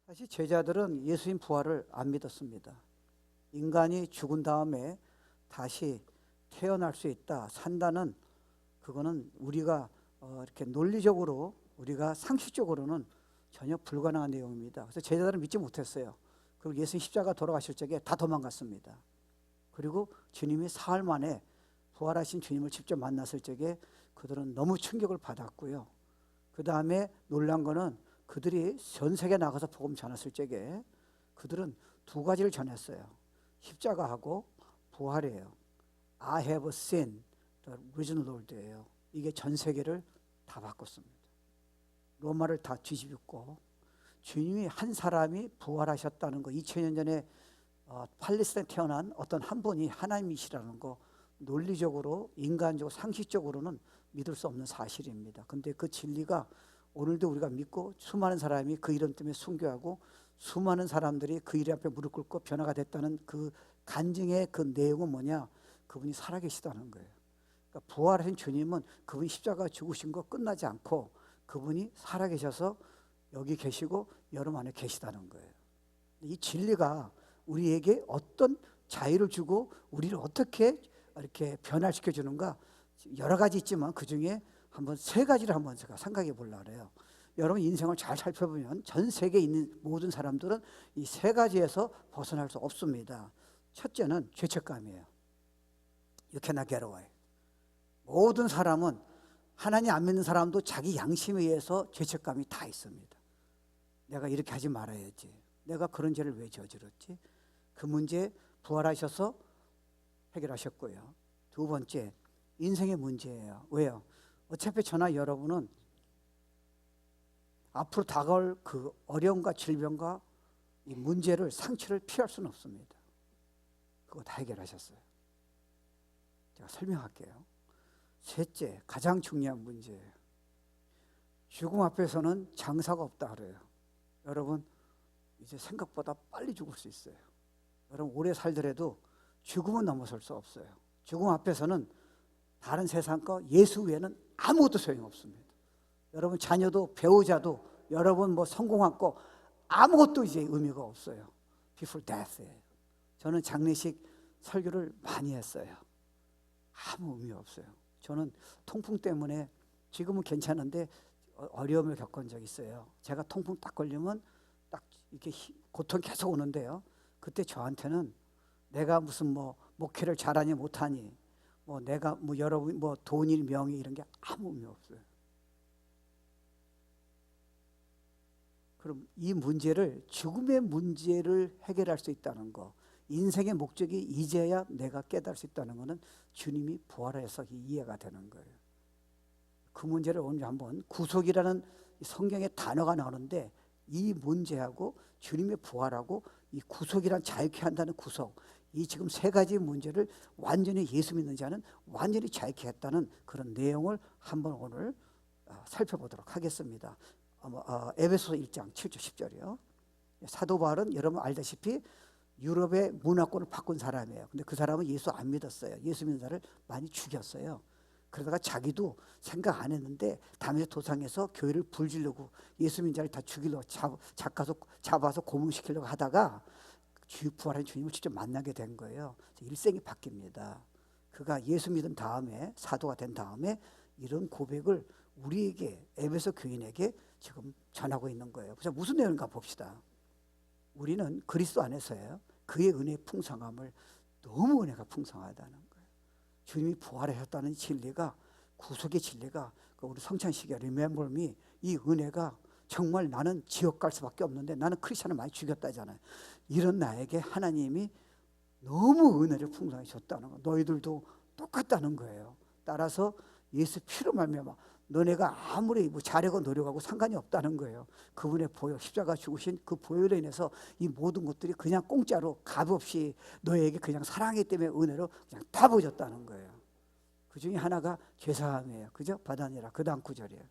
사실 제자들은 예수님 부활을 안 믿었습니다. 인간이 죽은 다음에 다시 태어날 수 있다, 산다는 그거는 우리가 이렇게 논리적으로 우리가 상식적으로는 전혀 불가능한 내용입니다. 그래서 제자들은 믿지 못했어요. 그리고 예수님 십자가 돌아가실 적에 다 도망갔습니다. 그리고 주님이 사흘 만에 부활하신 주님을 직접 만났을 적에 그들은 너무 충격을 받았고요. 그 다음에 놀란 거는 그들이 전 세계 나가서 복음 전했을 적에 그들은 두 가지를 전했어요. 십자가하고 부활이에요. I have seen the risen Lord예요. 이게 전 세계를 다 바꿨습니다. 로마를 다 뒤집고 주님이 한 사람이 부활하셨다는 거, 2000년 전에 팔레스타인에 태어난 어떤 한 분이 하나님이시라는 거 논리적으로 인간적으로 상식적으로는 믿을 수 없는 사실입니다. 근데 그 진리가 오늘도 우리가 믿고 수많은 사람이 그 이름 때문에 순교하고 수많은 사람들이 그 이름 앞에 무릎 꿇고 변화가 됐다는 그 간증의 그 내용은 뭐냐? 그분이 살아계시다는 거예요. 그러니까 부활하신 주님은 그분이 십자가 죽으신 거 끝나지 않고 그분이 살아계셔서 여기 계시고 여러분 안에 계시다는 거예요. 이 진리가 우리에게 어떤 자유를 주고 우리를 어떻게 이렇게 변화시켜 주는가, 여러 가지 있지만 그 중에 한번 세 가지를 한번 제가 생각해 보려고 해요. 여러분 인생을 잘 살펴보면 전 세계에 있는 모든 사람들은 이 세 가지에서 벗어날 수 없습니다. 첫째는 죄책감이에요. You cannot get away. 모든 사람은, 하나님 안 믿는 사람도 자기 양심에 의해서 죄책감이 다 있습니다. 내가 이렇게 하지 말아야지, 내가 그런 죄를 왜 저질렀지. 그 문제 부활하셔서 해결하셨고요. 두 번째, 인생의 문제예요. 왜요? 어차피 저나 여러분은 앞으로 다가올 그 어려움과 질병과 이 문제를, 상처를 피할 수는 없습니다. 그거 다 해결하셨어요. 제가 설명할게요. 셋째, 가장 중요한 문제예요. 죽음 앞에서는 장사가 없다 그래요. 여러분 이제 생각보다 빨리 죽을 수 있어요. 여러분 오래 살더라도 죽음은 넘어설 수 없어요. 죽음 앞에서는 다른 세상 거 예수 외에는 아무것도 소용없습니다. 여러분 자녀도 배우자도 여러분 뭐 성공한 거 아무것도 이제 의미가 없어요. Before death예요. 저는 장례식 설교를 많이 했어요. 아무 의미 없어요. 저는 통풍 때문에 지금은 괜찮은데 어려움을 겪은 적이 있어요. 제가 통풍 딱 걸리면 딱 이렇게 고통이 계속 오는데요. 그때 저한테는 내가 무슨 뭐 목회를 잘하니 못하니, 뭐 내가 뭐 여러분 뭐 돈이 명예 이런 게 아무 의미 없어요. 그럼 이 문제를, 죽음의 문제를 해결할 수 있다는 거, 인생의 목적이 이제야 내가 깨달을 수 있다는 것은 주님이 부활해서 이해가 되는 거예요. 그 문제를 오늘 한번, 구속이라는 성경의 단어가 나오는데 이 문제하고 주님의 부활하고 이 구속이란 자유케 한다는 구속, 이 지금 세 가지 문제를 완전히 예수 믿는 자는 완전히 자유케 했다는 그런 내용을 한번 오늘 살펴보도록 하겠습니다. 에베소서 1장 7절 10절이요. 사도 바울은 여러분 알다시피 유럽의 문화권을 바꾼 사람이에요. 근데 그 사람은 예수 안 믿었어요. 예수 믿는 자를 많이 죽였어요. 그러다가 자기도 생각 안 했는데 담에색 도상에서 교회를 불지르고 예수 믿는 자를 다 죽이려고 잡아서 고문시키려고 하다가 부활한 주님을 직접 만나게 된 거예요. 일생이 바뀝니다. 그가 예수 믿은 다음에, 사도가 된 다음에 이런 고백을 우리에게, 에베소 교인에게 지금 전하고 있는 거예요. 그래서 무슨 내용인가 봅시다. 우리는 그리스도 안에서요, 그의 은혜의 풍성함을, 너무 은혜가 풍성하다는 거예요. 주님이 부활하셨다는 진리가, 구속의 진리가, 우리 성찬식에 Remember Me, 이 은혜가 정말 나는 지옥 갈 수밖에 없는데 나는 크리스천을 많이 죽였다잖아요. 이런 나에게 하나님이 너무 은혜를 풍성하게 줬다는 거, 너희들도 똑같다는 거예요. 따라서 예수 피로 말미암아 너네가 아무리 뭐 잘하고 노력하고 상관이 없다는 거예요. 그분의 보혈, 십자가 죽으신 그 보혈에 인해서 이 모든 것들이 그냥 공짜로 값없이 너에게 그냥 사랑하기 때문에 은혜로 그냥 다 부어졌다는 거예요. 그 중에 하나가 죄사함이에요. 그죠? 받아내라. 그 다음 구절이에요.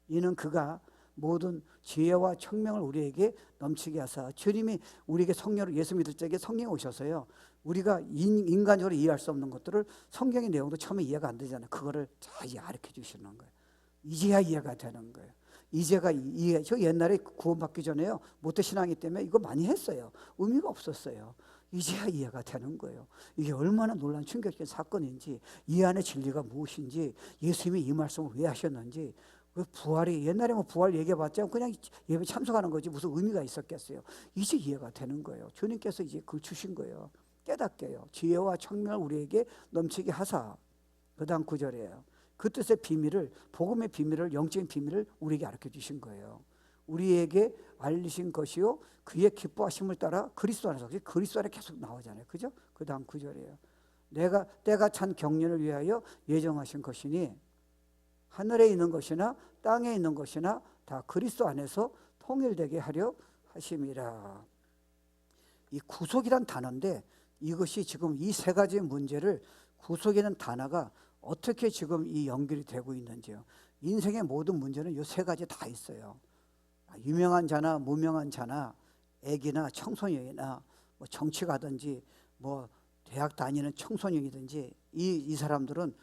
이는 그가 모든 지혜와 청명을 우리에게 넘치게 하사, 주님이 우리에게 성령을, 예수 믿을 적에 성령이 오셔서요, 우리가 인간적으로 이해할 수 없는 것들을, 성경의 내용도 처음에 이해가 안 되잖아요. 그거를 잘 가르쳐 주시는 거예요. 이제야 이해가 되는 거예요. 이제가 이해. 저 옛날에 구원받기 전에요, 모태신앙이 때문에 이거 많이 했어요. 의미가 없었어요. 이제야 이해가 되는 거예요. 이게 얼마나 놀라운 충격적인 사건인지, 이 안에 진리가 무엇인지, 예수님이 이 말씀을 왜 하셨는지. 그 부활이, 옛날에 뭐 부활 얘기해봤자 그냥 예배 참석하는 거지 무슨 의미가 있었겠어요. 이제 이해가 되는 거예요. 주님께서 이제 그걸 주신 거예요. 깨닫게 해요. 지혜와 청명을 우리에게 넘치게 하사. 그 다음 구절이에요. 그 뜻의 비밀을, 복음의 비밀을, 영적인 비밀을 우리에게 알려 주신 거예요. 우리에게 알리신 것이요 그의 기뻐하심을 따라 그리스도 안에서. 그리스도 안에 계속 나오잖아요. 그죠? 그 다음 구절이에요. 내가 때가 찬 경륜을 위하여 예정하신 것이니 하늘에 있는 것이나 땅에 있는 것이나 다 그리스도 안에서 통일되게 하려 하심이라. 이 구속이란 단어인데, 이것이 지금 이 세 가지 문제를, 구속이라는 단어가 어떻게 지금 이 연결이 되고 있는지요. 인생의 모든 문제는 이 세 가지 다 있어요. 유명한 자나 무명한 자나 애기나 청소년이나 뭐 정치 가든지 뭐 대학 다니는 청소년이든지 이 사람들은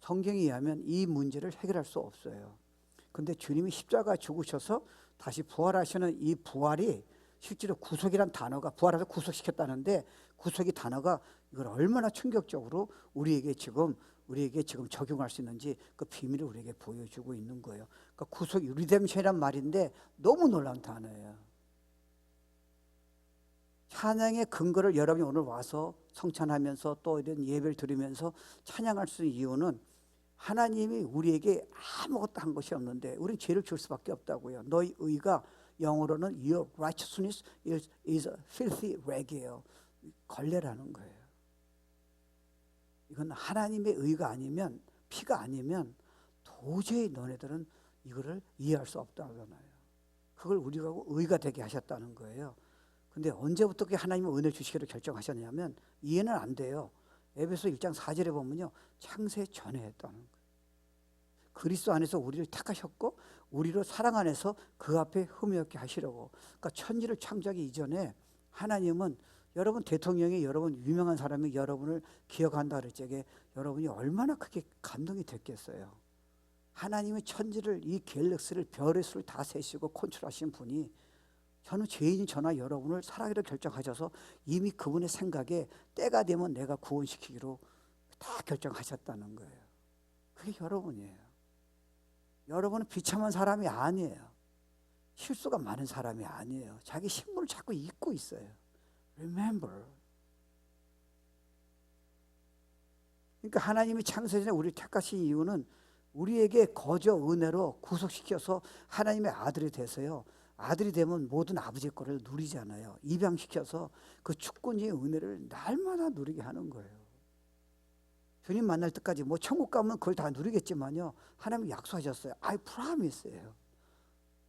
성경에 의하면 이 문제를 해결할 수 없어요. 근데 주님이 십자가 죽으셔서 다시 부활하시는 이 부활이 실제로 구속이란 단어가, 부활해서 구속시켰다는데, 구속이 단어가 이걸 얼마나 충격적으로 우리에게 지금 적용할 수 있는지 그 비밀을 우리에게 보여주고 있는 거예요. 그러니까 구속이 리뎀션이란 말인데 너무 놀라운 단어예요. 찬양의 근거를 여러분이 오늘 와서 성찬하면서 또 이런 예배를 드리면서 찬양할 수 있는 이유는, 하나님이 우리에게 아무것도 한 것이 없는데 우리는 죄를 줄 수밖에 없다고요. 너희 의가, 영어로는 your righteousness is a filthy rag이에요. 걸레라는 거예요. 이건 하나님의 의가 아니면, 피가 아니면 도저히 너네들은 이거를 이해할 수 없다잖아요. 그걸 우리가 의가 되게 하셨다는 거예요. 근데 언제부터 하나님은 은혜 주시기로 결정하셨냐면 이해는 안 돼요. 에베소 1장 4절에 보면요, 창세 전에 했다는 거예요. 그리스도 안에서 우리를 택하셨고 우리로 사랑 안에서 그 앞에 흠이 없게 하시려고. 그러니까 천지를 창조하기 이전에 하나님은, 여러분 대통령이, 여러분 유명한 사람이 여러분을 기억한다 그럴 적에 여러분이 얼마나 크게 감동이 됐겠어요. 하나님의 천지를, 이 갤럭시를, 별의 수를 다 세시고 컨트롤하신 분이, 저는 죄인인 저나 여러분을 사랑하기로 결정하셔서 이미 그분의 생각에 때가 되면 내가 구원시키기로 다 결정하셨다는 거예요. 그게 여러분이에요. 여러분은 비참한 사람이 아니에요. 실수가 많은 사람이 아니에요. 자기 신분을 자꾸 잊고 있어요. Remember. 그러니까 하나님이 창세 전에 우리를 택하신 이유는 우리에게 거저 은혜로 구속시켜서 하나님의 아들이 돼서요, 아들이 되면 모든 아버지의 거를 누리잖아요. 입양시켜서 그 축복의 은혜를 날마다 누리게 하는 거예요. 주님 만날 때까지 뭐 천국 가면 그걸 다 누리겠지만요, 하나님이 약속하셨어요. I promise예요.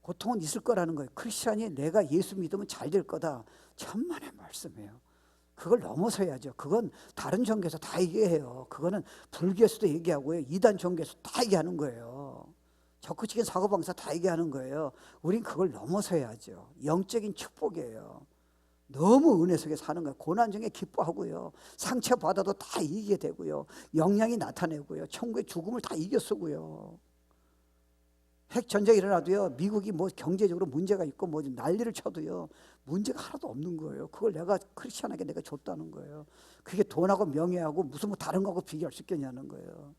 고통은 있을 거라는 거예요. 크리스찬이 내가 예수 믿으면 잘 될 거다, 천만의 말씀이에요. 그걸 넘어서야죠. 그건 다른 종교에서 다 얘기해요. 그거는 불교에서도 얘기하고요, 이단 종교에서 다 얘기하는 거예요. 적극적인 사고방사 다 얘기하는 거예요. 우린 그걸 넘어서야죠. 영적인 축복이에요. 너무 은혜 속에 사는 거예요. 고난 중에 기뻐하고요, 상처받아도 다 이기게 되고요, 영향이 나타내고요, 천국의 죽음을 다 이겨쓰고요. 핵 전쟁이 일어나도요, 미국이 뭐 경제적으로 문제가 있고 뭐 난리를 쳐도요, 문제가 하나도 없는 거예요. 그걸 내가 크리스천에게 내가 줬다는 거예요. 그게 돈하고 명예하고 무슨 뭐 다른 거하고 비교할 수 있겠냐는 거예요.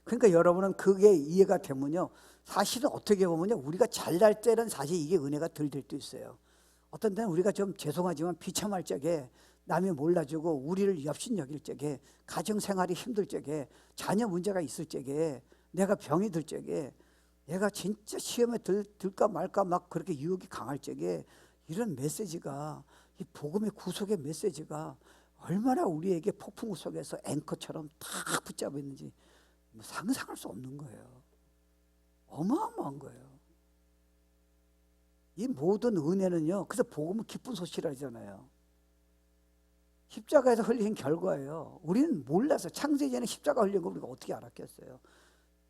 그러니까 여러분은 그게 이해가 되면요, 사실은 어떻게 보면요, 우리가 잘날 때는 사실 이게 은혜가 덜 될 때 있어요. 어떤 때는 우리가 좀 죄송하지만 비참할 적에, 남이 몰라주고 우리를 엽신여길 적에, 가정생활이 힘들 적에, 자녀 문제가 있을 적에, 내가 병이 들 적에, 내가 진짜 시험에 들까 말까 막 그렇게 유혹이 강할 적에, 이런 메시지가, 이 복음의 구속의 메시지가 얼마나 우리에게 폭풍 속에서 앵커처럼 다 붙잡아 있는지 상상할 수 없는 거예요. 어마어마한 거예요. 이 모든 은혜는요, 그래서 복음은 기쁜 소식이라 하잖아요. 십자가에서 흘린 결과예요. 우리는 몰라서, 창세전에 십자가 흘린 거 우리가 어떻게 알았겠어요.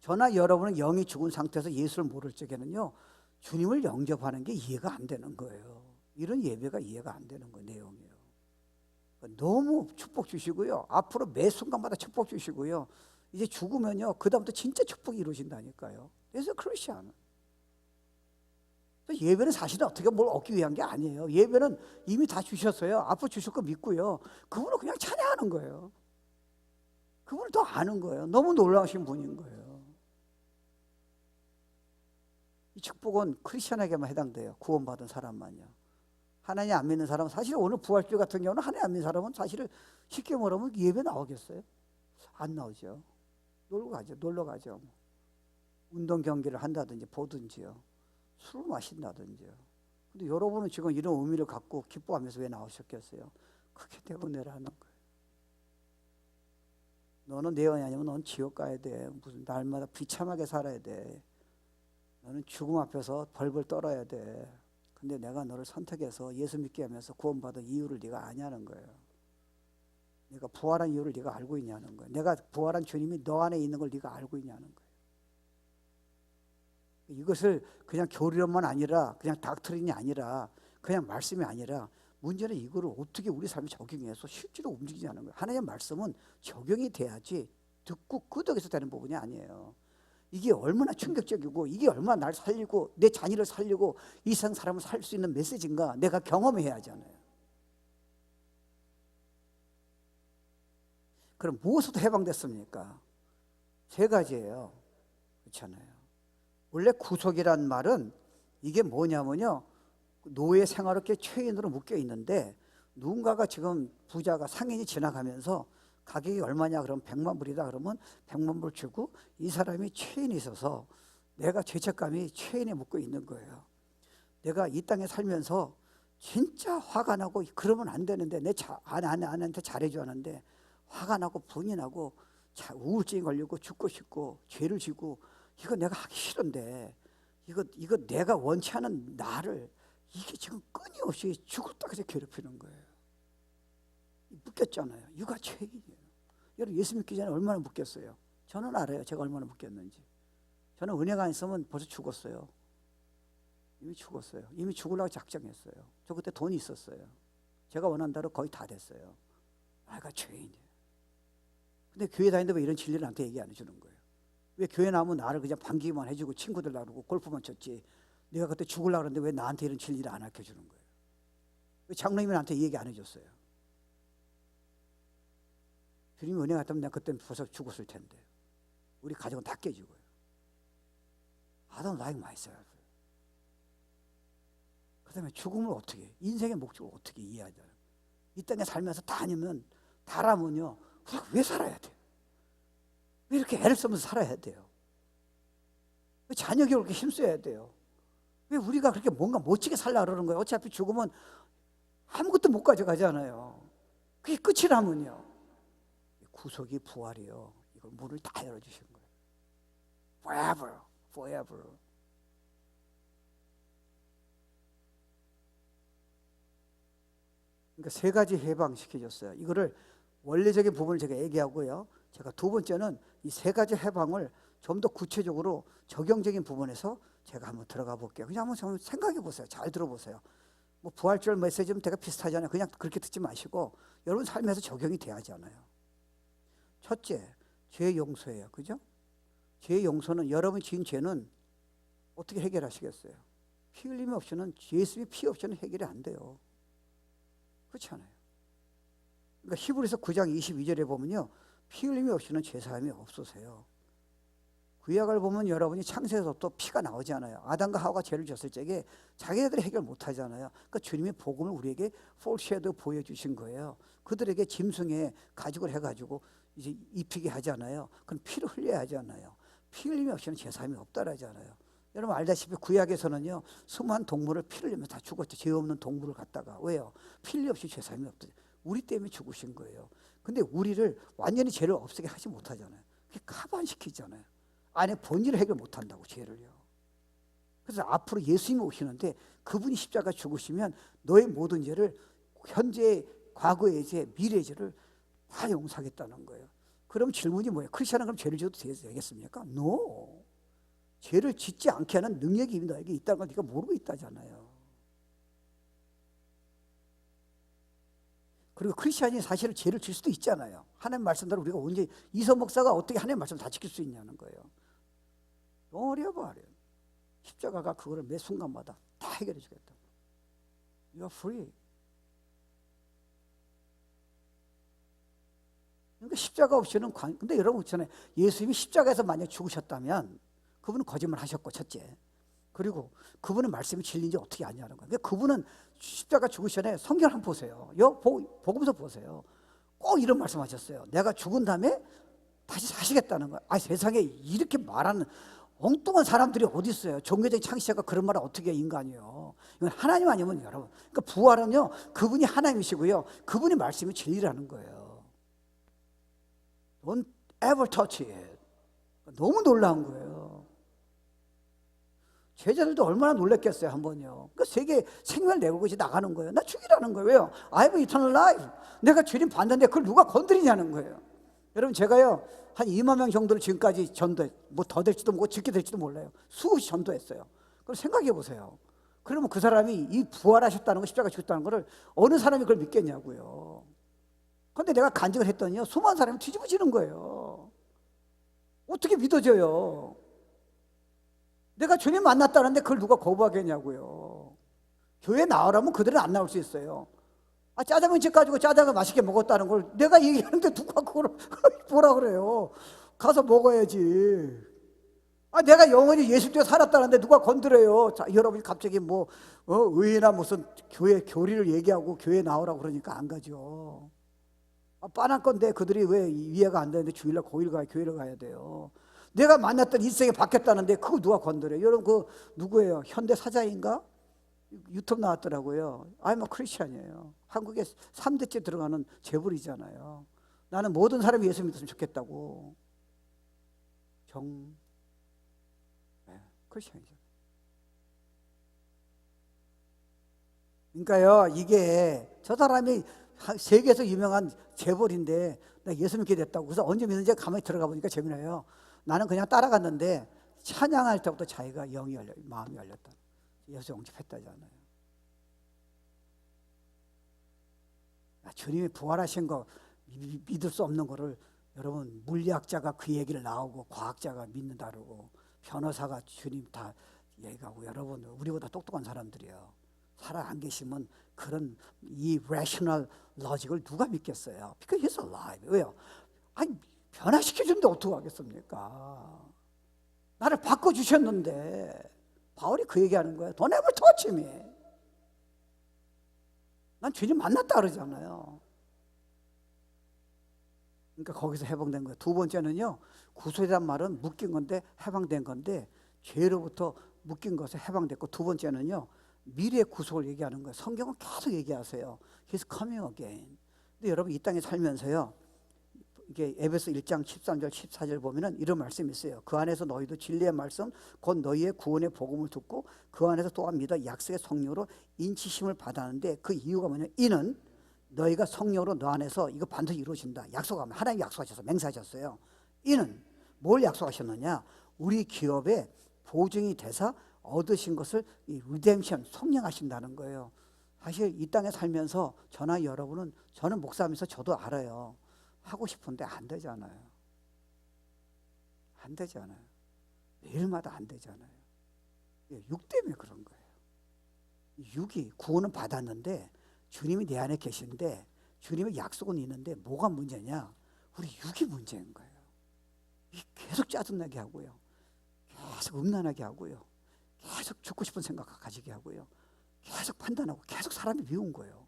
저나 여러분은 영이 죽은 상태에서 예수를 모를 적에는요, 주님을 영접하는 게 이해가 안 되는 거예요. 이런 예배가 이해가 안 되는 거예요. 내용이에요. 너무 축복 주시고요, 앞으로 매 순간마다 축복 주시고요, 이제 죽으면요 그다음부터 진짜 축복이 이루어진다니까요. 그래서 크리스천 예배는 사실은 어떻게 뭘 얻기 위한 게 아니에요. 예배는 이미 다 주셨어요. 앞으로 주실 거 믿고요. 그분을 그냥 찬양하는 거예요. 그분을 더 아는 거예요. 너무 놀라우신 분인 거예요. 이 축복은 크리스천에게만 해당돼요. 구원받은 사람만요. 하나님 안 믿는 사람은 사실 오늘 부활절 같은 경우는 하나님 안 믿는 사람은 사실 쉽게 말하면 예배 나오겠어요? 안 나오죠. 놀러 가죠. 운동 경기를 한다든지 보든지요. 술을 마신다든지요. 근데 여러분은 지금 이런 의미를 갖고 기뻐하면서 왜 나오셨겠어요? 그게 내 은혜라는 거예요. 너는 내 은혜 아니면 넌 지옥 가야 돼. 무슨 날마다 비참하게 살아야 돼. 너는 죽음 앞에서 벌벌 떨어야 돼. 근데 내가 너를 선택해서 예수 믿게 하면서 구원받은 이유를 네가 아냐는 거예요. 내가 부활한 이유를 네가 알고 있냐는 거예요. 내가 부활한 주님이 너 안에 있는 걸 네가 알고 있냐는 거예요. 이것을 그냥 교리론만 아니라 그냥 닥트린이 아니라 그냥 말씀이 아니라 문제는 이거를 어떻게 우리 삶에 적용해서 실제로 움직이냐는 거예요. 하나님의 말씀은 적용이 돼야지 듣고 끄덕여서 되는 부분이 아니에요. 이게 얼마나 충격적이고 이게 얼마나 날 살리고 내 자녀를 살리고 이 세상 사람을 살 수 있는 메시지인가 내가 경험해야 하잖아요. 그럼 무엇으로 해방됐습니까? 세 가지예요. 그렇잖아요. 원래 구속이란 말은 이게 뭐냐면요, 노예 생활업계 최인으로 묶여 있는데 누군가가 지금 부자가 상인이 지나가면서 가격이 얼마냐 그러면 100만 불이다 그러면 100만 불 주고 이 사람이 최인이 있어서 내가 죄책감이 최인에 묶여 있는 거예요. 내가 이 땅에 살면서 진짜 화가 나고 그러면 안 되는데 내 아내한테 잘해줘 하는데 화가 나고 분이 나고 우울증이 걸리고 죽고 싶고 죄를 지고 이거 내가 하기 싫은데 이거 내가 원치 않은 나를 이게 지금 끊임없이 죽을 때까지 괴롭히는 거예요. 묶였잖아요. 육아 죄인이에요. 여러분 예수 믿기 전에 얼마나 묶였어요? 저는 알아요. 제가 얼마나 묶였는지. 저는 은혜가 안 있으면 벌써 죽었어요. 이미 죽었어요. 이미 죽으려고 작정했어요. 저 그때 돈이 있었어요. 제가 원한 대로 거의 다 됐어요. 내가 죄인이에요. 근데 교회 다니는데 왜 이런 진리를 나한테 얘기 안 해주는 거예요? 왜 교회 나오면 나를 그냥 반기기만 해주고 친구들 나오고 골프만 쳤지 내가 그때 죽으려고 그러는데 왜 나한테 이런 진리를 안 알려주는 거예요? 왜 장로님이 나한테 얘기 안 해줬어요? 주님이 은혜 같다면 내가 그때 벌써 죽었을 텐데 우리 가족은 다 깨지고요. I don't like myself. 그 다음에 죽음을 어떻게 인생의 목적을 어떻게 이해하냐. 이 땅에 살면서 다라면요 우리가 왜 살아야 돼요? 왜 이렇게 애를 쓰면서 살아야 돼요? 왜 자녀 교육을 그렇게 힘써야 돼요? 왜 우리가 그렇게 뭔가 멋지게 살려고 그러는 거예요? 어차피 죽으면 아무것도 못 가져가잖아요. 그게 끝이라면요. 구속이 부활이요. 이걸 문을 다 열어주신 거예요. Forever, forever. 그러니까 세 가지 해방시켜줬어요. 이거를 원리적인 부분을 제가 얘기하고요. 제가 두 번째는 이 세 가지 해방을 좀 더 구체적으로 적용적인 부분에서 제가 한번 들어가 볼게요. 그냥 한번 생각해 보세요. 잘 들어보세요. 뭐 부활절 메시지는 되게 비슷하잖아요. 그냥 그렇게 듣지 마시고 여러분 삶에서 적용이 돼야 하잖아요. 첫째, 죄 용서예요. 그죠? 죄 용서는 여러분 지은 죄는 어떻게 해결하시겠어요? 피 흘림이 없이는 예수의 피 없이는 해결이 안 돼요. 그렇잖아요. 그러니까 히브리서 9장 22절에 보면요. 피 흘림이 없이는 죄사함이 없으세요. 구약을 보면 여러분이 창세에서부터 피가 나오지 않아요. 아담과 하와가 죄를 졌을 적에 자기네들이 해결 못 하잖아요. 그러니까 주님의 복음을 우리에게 포르쉐도 보여주신 거예요. 그들에게 짐승의 가죽을 해가지고 이제 입히게 하잖아요. 그건 피를 흘려야 하잖아요. 피 흘림이 없이는 죄사함이 없다라잖아요. 여러분 알다시피 구약에서는요 수많은 동물을 피를 흘리면서 다 죽었죠. 죄 없는 동물을 갖다가. 왜요? 피 흘림 없이 죄사함이 없다. 우리 때문에 죽으신 거예요. 근데 우리를 완전히 죄를 없애게 하지 못하잖아요. 그게 카반시키잖아요. 안에 본질을 해결 못한다고 죄를요. 그래서 앞으로 예수님이 오시는데 그분이 십자가 죽으시면 너의 모든 죄를 현재, 과거의 죄, 미래의 죄를 다 용서하겠다는 거예요. 그럼 질문이 뭐예요? 크리스천은 그럼 죄를 지어도 되겠습니까? No. 죄를 짓지 않게 하는 능력이 너에게 있다는 걸 네가 모르고 있다잖아요. 그리고 크리스찬이 사실은 죄를 질 수도 있잖아요. 하나님 말씀대로 우리가 언제 이서 목사가 어떻게 하나님 말씀 다 지킬 수 있냐는 거예요. 어려워버려. 십자가가 그거를 매 순간마다 다 해결해 주겠다. You are free. 그러니까 십자가 없이는 근데 여러분 있잖아요. 예수님이 십자가에서 만약 죽으셨다면 그분은 거짓말 하셨고 첫째. 그리고 그분의 말씀이 진리인지 어떻게 아냐는 거예요. 그러니까 그분은 십자가 죽으시 전에 성경 한번 보세요. 복음서 보세요. 꼭 이런 말씀하셨어요. 내가 죽은 다음에 다시 사시겠다는 거예요. 아, 세상에 이렇게 말하는 엉뚱한 사람들이 어디 있어요. 종교적인 창시자가 그런 말을 어떻게 해, 인간이요. 이건 하나님 아니면 여러분. 그러니까 부활은요, 그분이 하나님이시고요, 그분이 말씀이 진리라는 거예요. Don't ever touch it. 너무 놀라운 거예요. 제자들도 얼마나 놀랐겠어요, 한 번요. 그러니까 세계 생명을 내고 이제 나가는 거예요. 나 죽이라는 거예요. 왜요? I have eternal life. 내가 주님 봤는데 그걸 누가 건드리냐는 거예요. 여러분, 제가요, 한 2만 명 정도를 지금까지 전도해, 뭐 더 될지도 모르고 적게 될지도 몰라요. 수없이 전도했어요. 그걸 생각해 보세요. 그러면 그 사람이 이 부활하셨다는 거, 십자가 죽었다는 거를 어느 사람이 그걸 믿겠냐고요. 그런데 내가 간증을 했더니요, 수많은 사람이 뒤집어지는 거예요. 어떻게 믿어져요? 내가 주님 만났다는데 그걸 누가 거부하겠냐고요. 교회 나오라면 그들은 안 나올 수 있어요. 아, 짜장면집 가지고 짜장을 맛있게 먹었다는 걸 내가 얘기하는데 누가 그걸 뭐라 그래요? 가서 먹어야지. 아, 내가 영원히 예수 때 살았다는데 누가 건드려요? 자, 여러분이 갑자기 의회나 무슨 교회 교리를 얘기하고 교회 나오라고 그러니까 안 가죠. 아, 뻔한 건데 그들이 왜 이해가 안 되는데 주일날 교회를 가야 돼요. 내가 만났던 인생이 바뀌었다는데 그거 누가 건드려요? 여러분, 그 누구예요? 현대 사자인가? 유튜브 나왔더라고요. I'm a Christian이에요. 한국에 3대째 들어가는 재벌이잖아요. 나는 모든 사람이 예수 믿었으면 좋겠다고. 크리스찬이죠. 그러니까요, 이게 저 사람이 세계에서 유명한 재벌인데 나 예수 믿게 됐다고. 그래서 언제 믿는지 가만히 들어가 보니까 재미나요. 나는 그냥 따라갔는데 찬양할 때부터 자기가 마음이 열렸다. 예수 영접했다잖아요. 주님이 부활하신 거 믿을 수 없는 거를 여러분, 물리학자가 그 얘기를 나오고 과학자가 믿는다 그러고 변호사가 주님 다 얘기하고, 여러분 우리보다 똑똑한 사람들이에요. 살아 안 계시면 그런 이 rational logic을 누가 믿겠어요? Because he's alive. 왜요? 아니, 변화시켜준데 어떻게 하겠습니까? 나를 바꿔주셨는데. 바울이 그 얘기하는 거예요. Don't ever touch me. 난 주님 만났다 그러잖아요. 그러니까 거기서 해방된 거예요. 두 번째는요, 구속이란 말은 묶인 건데 해방된 건데, 죄로부터 묶인 것에 해방됐고, 두 번째는요, 미래의 구속을 얘기하는 거예요. 성경은 계속 얘기하세요. He's coming again. 근데 여러분, 이 땅에 살면서요, 이게 에베소 1장 13절 14절 보면은 이런 말씀이 있어요. 그 안에서 너희도 진리의 말씀 곧 너희의 구원의 복음을 듣고 그 안에서 또한 믿어 약속의 성령으로 인치심을 받았는데, 그 이유가 뭐냐? 이는 너희가 성령으로 너 안에서 이거 반드시 이루어진다. 약속하면 하나님 약속하셔서 맹세하셨어요. 이는 뭘 약속하셨느냐? 우리 기업의 보증이 되사 얻으신 것을 이 리뎀션, 성령하신다는 거예요. 사실 이 땅에 살면서 저나 여러분은, 저는 목사하면서 저도 알아요. 하고 싶은데 안 되잖아요. 안 되잖아요. 매일마다 안 되잖아요. 육 때문에 그런 거예요. 육이 구원은 받았는데 주님이 내 안에 계신데 주님의 약속은 있는데 뭐가 문제냐? 우리 육이 문제인 거예요. 계속 짜증나게 하고요. 계속 음란하게 하고요. 계속 죽고 싶은 생각 가지게 하고요. 계속 판단하고 계속 사람이 미운 거예요.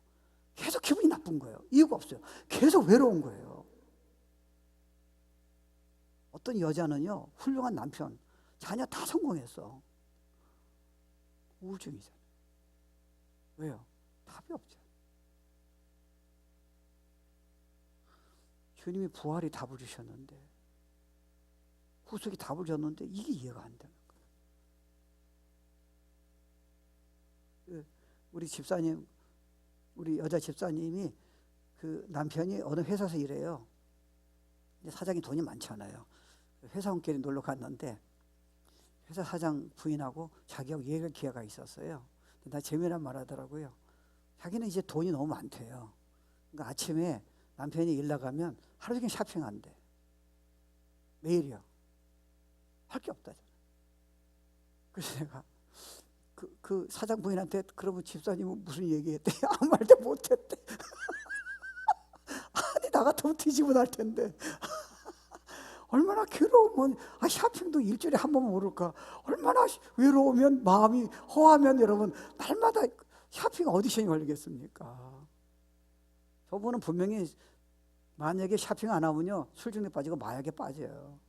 계속 기분이 나쁜 거예요. 이유가 없어요. 계속 외로운 거예요. 어떤 여자는요, 훌륭한 남편, 자녀 다 성공했어. 우울증이잖아요. 왜요? 답이 없죠. 주님이 부활이 답을 주셨는데, 구속이 답을 줬는데 이게 이해가 안 되는 거예요. 우리 집사님, 우리 여자 집사님이 그 남편이 어느 회사에서 일해요. 사장이 돈이 많잖아요. 회사원끼리 놀러 갔는데 회사 사장 부인하고 자기하고 얘기할 기회가 있었어요. 나 재미난 말 하더라고요. 자기는 이제 돈이 너무 많대요. 그러니까 아침에 남편이 일 나가면 하루 종일 쇼핑한대. 매일이요. 할 게 없다잖아. 그래서 내가 그 사장 부인한테 그러면 집사님은 무슨 얘기했대? 아무 말도 못했대. 아니 나 같으면 뒤집어 날 텐데. 얼마나 괴로우면 쇼핑도 일주일에 한 번만 오를까. 얼마나 외로우면 마음이 허하면 여러분 날마다 쇼핑 오디션이 걸리겠습니까? 저분은 분명히 만약에 쇼핑 안 하면요 술중에 빠지고 마약에 빠져요.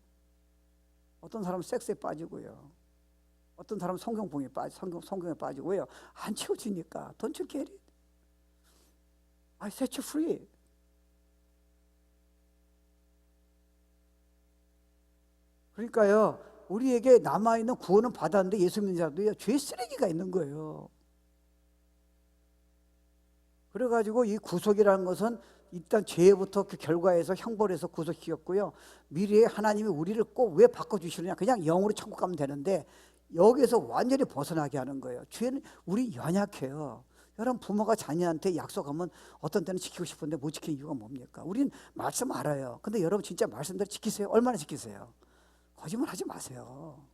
어떤 사람은 섹스에 빠지고요. 어떤 사람은 성경봉에 성경에 빠지고. 왜요? 안 채워지니까. Don't you get it? I set you free. 그러니까요 우리에게 남아있는 구원은 받았는데 예수 믿는 자들도요 죄 쓰레기가 있는 거예요. 그래가지고 이 구속이라는 것은 일단 죄부터 그 결과에서 형벌에서 구속시켰고요. 미래에 하나님이 우리를 꼭 왜 바꿔주시느냐. 그냥 영으로 천국 가면 되는데 여기에서 완전히 벗어나게 하는 거예요. 죄는 우리 연약해요. 여러분 부모가 자녀한테 약속하면 어떤 때는 지키고 싶은데 못 지키는 이유가 뭡니까? 우린 말씀 알아요. 근데 여러분 진짜 말씀대로 지키세요? 얼마나 지키세요? 거짓말 하지 마세요.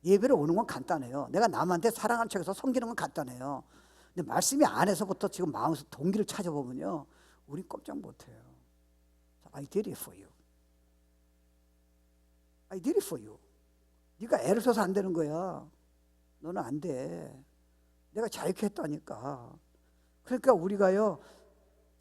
예배를 오는 건 간단해요. 내가 남한테 사랑하는 척해서 섬기는 건 간단해요. 근데 말씀이 안에서부터 지금 마음에서 동기를 찾아보면요 우리 꼼짝 못해요. I did it for you. I did it for you. 네가 애를 써서 안 되는 거야. 너는 안 돼. 내가 자유케 했다니까. 그러니까 우리가요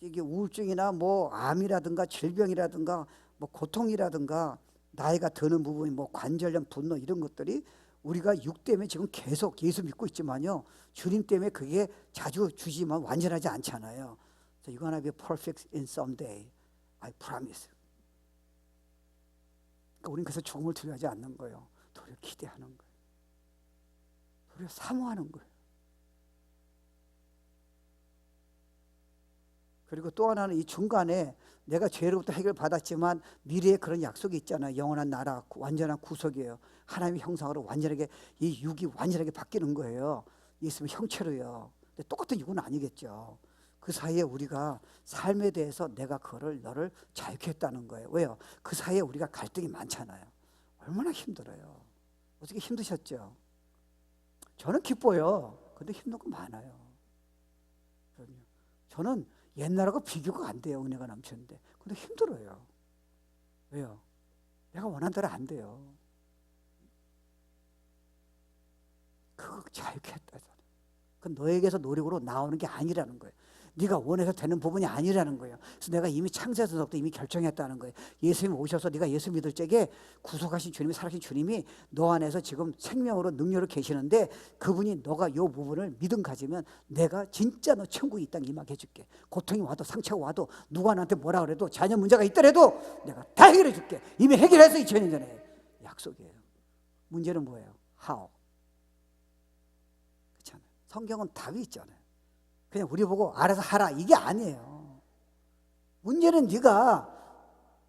이게 우울증이나 뭐 암이라든가 질병이라든가 뭐 고통이라든가 나이가 드는 부분이 뭐 관절염, 분노 이런 것들이 우리가 육 때문에 지금 계속 예수 믿고 있지만요 주님 때문에 그게 자주 주지만 완전하지 않잖아요. So you're gonna be perfect in someday. I promise. 그러니까 우리는 그래서 죽음을 두려워하지 않는 거예요. 도리어 기대하는 거예요. 도리어 사모하는 거예요. 그리고 또 하나는 이 중간에 내가 죄로부터 해결받았지만 미래에 그런 약속이 있잖아요. 영원한 나라, 완전한 구속이에요. 하나님의 형상으로 완전하게 이 육이 완전하게 바뀌는 거예요. 예수님의 형체로요. 근데 똑같은 육은 아니겠죠. 그 사이에 우리가 삶에 대해서 내가 너를 자유케 했다는 거예요. 왜요? 그 사이에 우리가 갈등이 많잖아요. 얼마나 힘들어요. 어떻게 힘드셨죠? 저는 기뻐요. 근데 힘든 거 많아요. 저는 옛날하고 비교가 안 돼요. 은혜가 넘치는데. 근데 힘들어요. 왜요? 내가 원한 대로 안 돼요. 그거 자유케 했다잖아요. 그건 너에게서 노력으로 나오는 게 아니라는 거예요. 네가 원해서 되는 부분이 아니라는 거예요. 그래서 내가 이미 창세에서부터 이미 결정했다는 거예요. 예수님 오셔서 네가 예수 믿을 적에 구속하신 주님이 살아계신 주님이 너 안에서 지금 생명으로 능력으로 계시는데 그분이 너가 이 부분을 믿음 가지면 내가 진짜 너 천국에 이 땅에 임하게 해줄게. 고통이 와도 상처가 와도 누가 나한테 뭐라 그래도 자녀 문제가 있더라도 내가 다 해결해 줄게. 이미 해결해서 2000년 전에 약속이에요. 문제는 뭐예요? How? 그렇잖아요. 성경은 답이 있잖아요. 그냥 우리 보고 알아서 하라 이게 아니에요. 문제는 네가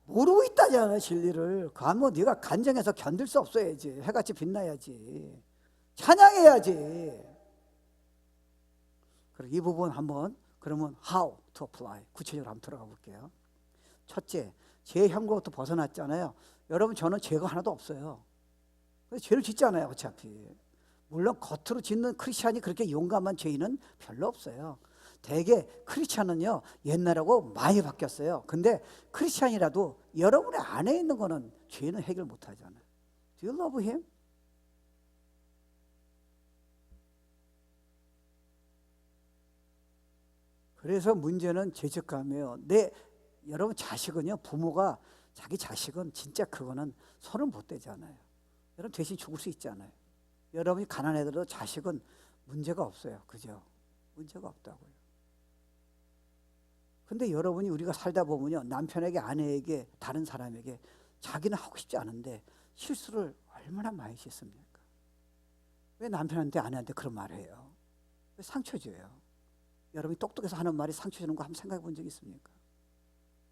모르고 있다잖아. 진리를. 그건 네가 간증해서 견딜 수 없어야지. 해같이 빛나야지. 찬양해야지. 그리고 이 부분 한번 그러면 how to apply 구체적으로 한번 들어가 볼게요. 첫째, 죄의 형벌부터 벗어났잖아요. 여러분 저는 죄가 하나도 없어요. 죄를 짓잖아요. 어차피. 물론 겉으로 짓는 크리스찬이 그렇게 용감한 죄인은 별로 없어요. 대개 크리스찬은요 옛날하고 많이 바뀌었어요. 근데 크리스찬이라도 여러분의 안에 있는 거는 죄는 해결 못 하잖아요. Do you love him? 그래서 문제는 죄책감이에요. 여러분 자식은요 부모가 자기 자식은 진짜 그거는 손을 못 대잖아요. 여러분 대신 죽을 수 있잖아요. 여러분이 가난해도 자식은 문제가 없어요. 그죠? 문제가 없다고요. 근데 여러분이 우리가 살다 보면요 남편에게 아내에게 다른 사람에게 자기는 하고 싶지 않은데 실수를 얼마나 많이 씻습니까? 왜 남편한테 아내한테 그런 말을 해요? 왜 상처 줘요? 여러분이 똑똑해서 하는 말이 상처 주는 거 한번 생각해 본 적 있습니까?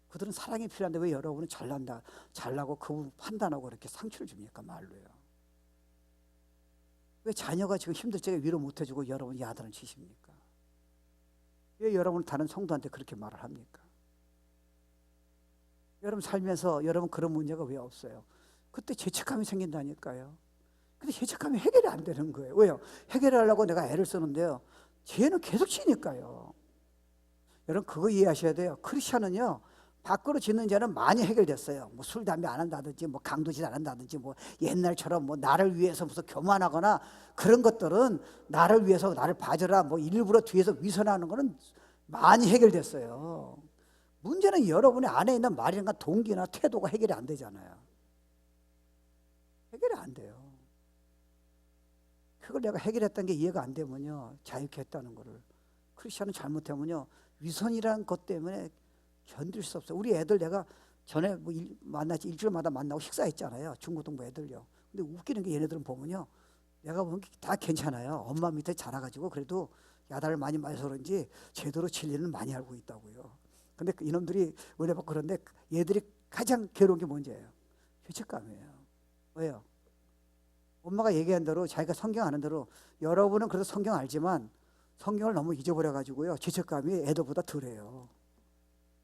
그들은 사랑이 필요한데 왜 여러분은 잘나고 그 판단하고 그렇게 상처를 줍니까? 말로요. 왜 자녀가 지금 힘들 적에 위로 못 해주고 여러분이 야단을 치십니까? 왜 여러분 다른 성도한테 그렇게 말을 합니까? 여러분 살면서 여러분 그런 문제가 왜 없어요? 그때 죄책감이 생긴다니까요. 근데 죄책감이 해결이 안 되는 거예요. 왜요? 해결하려고 내가 애를 쓰는데요, 죄는 계속 지니까요. 여러분 그거 이해하셔야 돼요. 크리스천은요, 밖으로 짓는 죄는 많이 해결됐어요. 뭐 술, 담배 안 한다든지, 뭐 강도질 안 한다든지, 뭐 옛날처럼 뭐 나를 위해서 무슨 교만하거나 그런 것들은, 나를 위해서 나를 봐줘라 뭐 일부러 뒤에서 위선하는 거는 많이 해결됐어요. 문제는 여러분의 안에 있는 말이나 동기나 태도가 해결이 안 되잖아요. 해결이 안 돼요. 그걸 내가 해결했다는 게 이해가 안 되면요, 자유케 했다는 거를. 크리스천은 잘못하면요, 위선이라는 것 때문에 견딜 수 없어요. 우리 애들 내가 전에 뭐 만나지 일주일마다 만나고 식사했잖아요. 중고등부 애들요. 근데 웃기는 게 얘네들은 보면요, 내가 보면 다 괜찮아요. 엄마 밑에 자라가지고 그래도 야단을 많이 맞아서 그런지 제대로 진리는 많이 알고 있다고요. 근데 이놈들이 은혜받고 그런데 얘들이 가장 괴로운 게 뭔지예요? 죄책감이에요. 왜요? 엄마가 얘기한 대로, 자기가 성경 아는 대로, 여러분은 그래도 성경 알지만 성경을 너무 잊어버려가지고요, 죄책감이 애들보다 덜해요.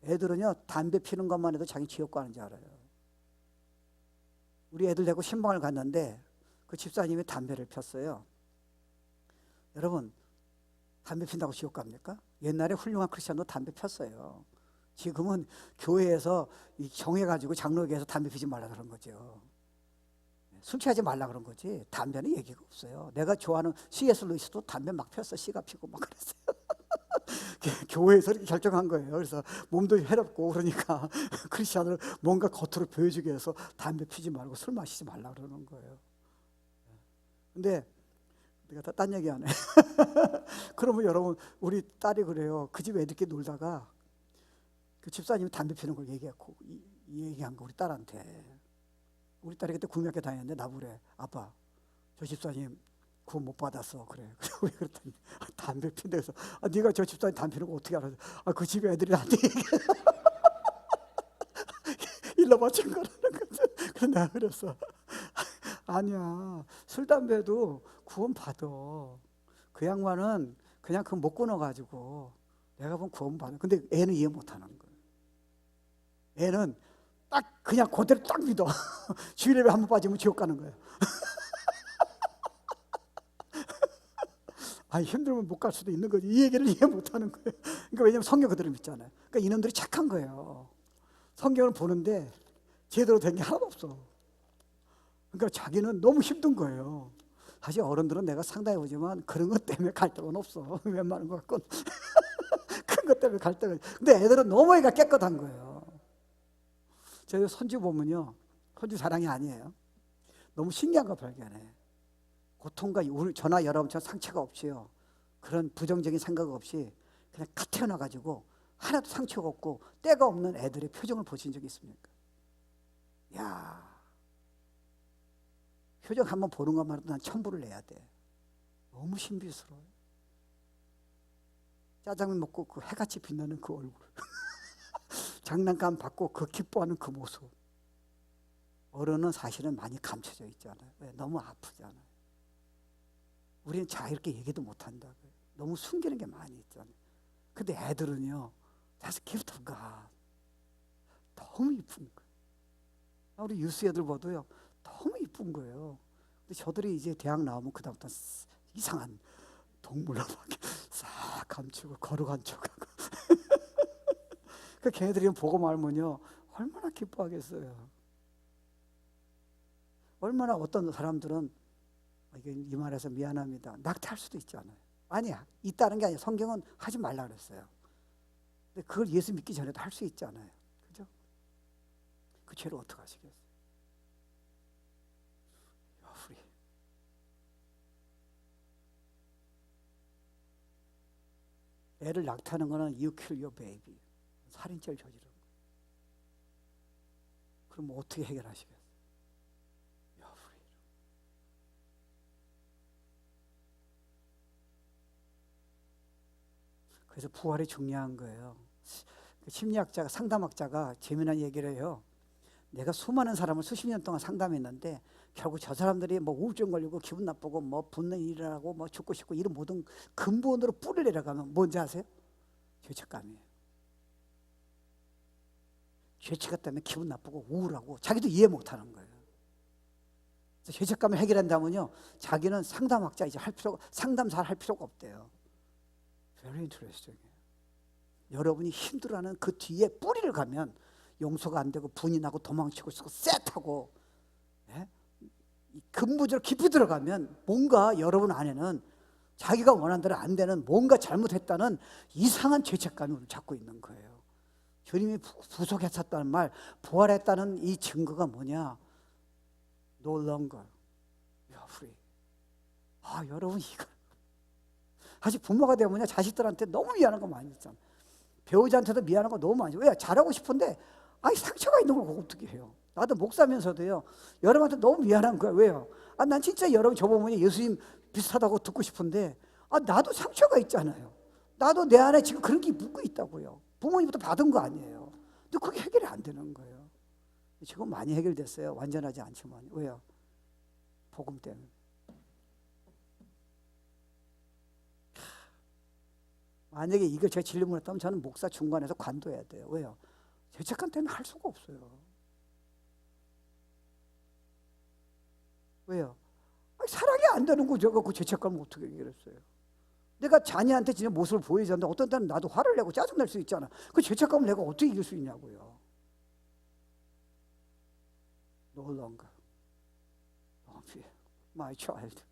애들은요, 담배 피는 것만 해도 자기 지옥 가는 줄 알아요. 우리 애들 데리고 신방을 갔는데 그 집사님이 담배를 폈어요. 여러분, 담배 핀다고 지옥 갑니까? 옛날에 훌륭한 크리스천도 담배 폈어요. 지금은 교회에서 정해가지고 장로교에서 담배 피지 말라 그런 거죠. 술 취하지 말라 그런 거지, 담배는 얘기가 없어요. 내가 좋아하는 C.S. 루이스도 담배 막 폈어. 씨가 피고 막 그랬어요. 교회에서 이렇게 결정한 거예요. 그래서 몸도 해롭고 그러니까 크리스천을 뭔가 겉으로 보여주기 위해서 담배 피지 말고 술 마시지 말라 그러는 거예요. 근데 내가 다 딴 얘기 안 해. 그러면 여러분, 우리 딸이 그래요. 그 집 애들끼리 놀다가 그 집사님이 담배 피는 걸 얘기했고, 얘기한 거 우리 딸한테. 우리 딸이 그때 구명학교 다녔는데 나보래. 아빠, 저 집사님 구원 못 받았어. 그래. 왜 그랬더니 담배 핀다 해서, 네가 저 집사님 담배 피는 거 어떻게 알아? 그 집 애들이 나한테 얘기해. 일러 바친 거라는 거죠. 그래서 내가 그랬어. 아니야, 술 담배도 구원 받아. 그 양반은 그냥 그거 못 끊어가지고 내가 보면 구원 받아. 근데 애는 이해 못 하는 거예요. 애는 딱 그냥 그대로 딱 믿어. 주일 예배 한번 빠지면 지옥 가는 거예요. 힘들면 못 갈 수도 있는 거지. 이 얘기를 이해 못 하는 거예요. 그러니까 왜냐면 성경 그대로 믿잖아요. 그러니까 이놈들이 착한 거예요. 성경을 보는데 제대로 된 게 하나도 없어. 그러니까 자기는 너무 힘든 거예요. 사실 어른들은 내가 상당히 보지만 그런 것 때문에 갈등은 없어. 웬만한 것 같건. 큰 것 때문에 갈등은. 근데 애들은 너무 애가 깨끗한 거예요. 저희 손주 보면요, 손주 자랑이 아니에요. 너무 신기한 거 발견해. 고통과 저나 여러분처럼 상처가 없이요, 그런 부정적인 생각 없이 그냥 갓 태어나가지고 하나도 상처가 없고 때가 없는 애들의 표정을 보신 적이 있습니까? 야, 표정 한번 보는 것만으로도 난 천불을 내야 돼. 너무 신비스러워요. 짜장면 먹고 그 해같이 빛나는 그 얼굴. 장난감 받고 그 기뻐하는 그 모습. 어른은 사실은 많이 감춰져 있잖아요. 왜? 너무 아프잖아요. 우리는 이렇게 얘기도 못한다고요. 너무 숨기는 게 많이 있잖아요. 근데 애들은요, 다섯 기부터가 너무 이쁜 거예요. 우리 유스 애들 봐도요, 너무 이쁜 거예요. 근데 저들이 이제 대학 나오면 그다음부터 이상한 동물로 막 싹 감추고 걸어간 척하고. 그 걔네들이 보고 말면요, 얼마나 기뻐하겠어요. 얼마나 어떤 사람들은, 이 말해서 미안합니다, 낙태할 수도 있잖아요. 아니야, 있다는 게 아니라 성경은 하지 말라 그랬어요. 근데 그걸 예수 믿기 전에도 할 수 있잖아요. 그죠? 그 죄를 어떻게 하시겠어요? 애를 낙태하는 거는 you kill your baby. 살인죄를 저지르는 거예요. 그럼 어떻게 해결하시겠어요? 그래서 부활이 중요한 거예요. 심리학자가, 상담학자가 재미난 얘기를 해요. 내가 수많은 사람을 수십 년 동안 상담했는데 결국 저 사람들이 뭐 우울증 걸리고 기분 나쁘고 뭐 분노 일어나고 뭐 죽고 싶고 이런 모든 근본으로 뿌리를 내려가면 뭔지 아세요? 죄책감이에요. 죄책감 때문에 기분 나쁘고 우울하고 자기도 이해 못하는 거예요. 그래서 죄책감을 해결한다면요, 자기는 상담학자 이제 상담사를 할 필요가 없대요. Very interesting. 여러분이 힘들어하는 그 뒤에 뿌리를 가면 용서가 안 되고 분이 나고 도망치고 있고 셋하고, 예? 근무적으로 깊이 들어가면 뭔가 여러분 안에는 자기가 원하는 대로 안 되는 뭔가 잘못했다는 이상한 죄책감이 우리를 잡고 있는 거예요. 주님이 부속했었다는 말, 부활했다는 이 증거가 뭐냐? No longer you are free. 여러분 이거 아직 부모가 되면요, 자식들한테 너무 미안한 거 많이 있잖아. 배우자한테도 미안한 거 너무 많이. 왜? 잘하고 싶은데 상처가 있는 걸 어떻게 해요? 나도 목사면서도요, 여러분한테 너무 미안한 거야. 왜요? 난 진짜 여러분 저보면 예수님 비슷하다고 듣고 싶은데 나도 상처가 있잖아요. 나도 내 안에 지금 그런 게 묻고 있다고요. 부모님부터 받은 거 아니에요. 근데 그게 해결이 안 되는 거예요. 지금 많이 해결됐어요. 완전하지 않지만. 왜요? 복음 때문에. 만약에 이걸 제가 질문을 했다면 저는 목사 중간에서 관둬야 돼요. 왜요? 죄책감 때문에 할 수가 없어요. 왜요? 사랑이 안 되는 거죠. 그 죄책감을 어떻게 해결했어요? 내가 자녀한테 진짜 모습을 보여줬는데 어떤 때는 나도 화를 내고 짜증낼 수 있잖아. 그 죄책감을 내가 어떻게 이길 수 있냐고요. No longer don't fear my child.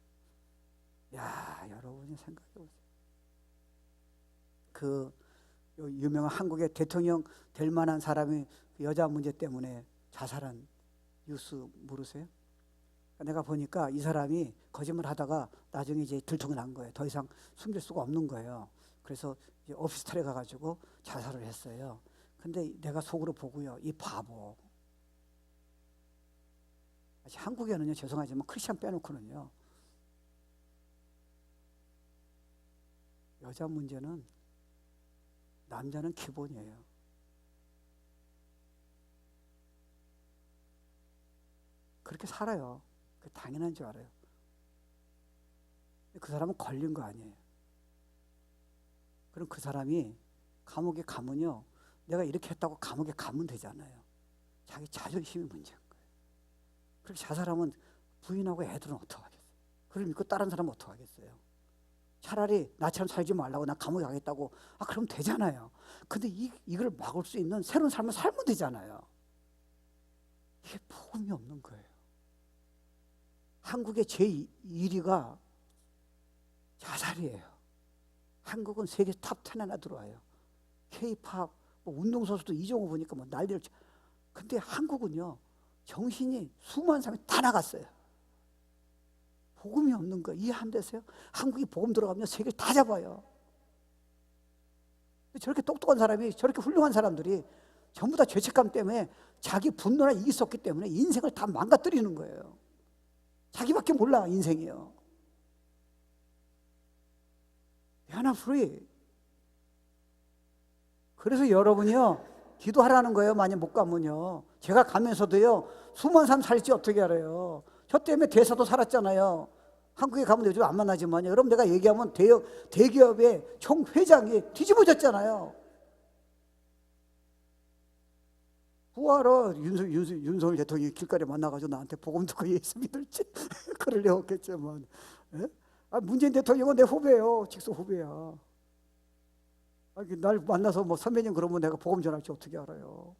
야, 여러분이 생각해보세요. 그 유명한 한국의 대통령 될 만한 사람이 여자 문제 때문에 자살한 뉴스 모르세요? 내가 보니까 이 사람이 거짓말 하다가 나중에 이제 들통이 난 거예요. 더 이상 숨길 수가 없는 거예요. 그래서 이제 오피스텔에 가가지고 자살을 했어요. 근데 내가 속으로 보고요, 이 바보. 한국에는요, 죄송하지만 크리스찬 빼놓고는요, 여자 문제는 남자는 기본이에요. 그렇게 살아요. 그 당연한 줄 알아요. 그 사람은 걸린 거 아니에요. 그럼 그 사람이 감옥에 가면요, 내가 이렇게 했다고 감옥에 가면 되잖아요. 자기 자존심이 문제인 거예요. 그렇게 자살하면 부인하고 애들은 어떡하겠어요? 그걸 믿고 다른 사람은 어떡하겠어요? 차라리 나처럼 살지 말라고 나 감옥에 가겠다고 그럼 되잖아요. 근데 이걸 막을 수 있는 새로운 삶을 살면 되잖아요. 이게 복음이 없는 거예요. 한국의 제1위가 자살이에요. 한국은 세계 탑 10 하나 들어와요. K-팝, 운동선수도 이종호 보니까 난리를 쳐. 근데 한국은요, 정신이 수많은 사람이 다 나갔어요. 복음이 없는 거 이해 안 되세요? 한국이 복음 들어가면 세계를 다 잡아요. 저렇게 똑똑한 사람이, 저렇게 훌륭한 사람들이 전부 다 죄책감 때문에 자기 분노나 이길 수 없기 때문에 인생을 다 망가뜨리는 거예요. 자기밖에 몰라, 인생이요. You're not free. 그래서 여러분이요, 기도하라는 거예요. 만약 못 가면요. 제가 가면서도요, 수많은 사람 살지 어떻게 알아요? 저 때문에 대사도 살았잖아요. 한국에 가면 요즘 안 만나지만요. 여러분, 내가 얘기하면 대기업의 총회장이 뒤집어졌잖아요. 구하러 윤석열 대통령이 길거리에 만나가지고 나한테 복음 듣고 예수 믿을지 그러려고 했겠지만, 문재인 대통령은 내 후배예요. 직속 후배야. 날 만나서 선배님 그러면 내가 복음 전할지 어떻게 알아요?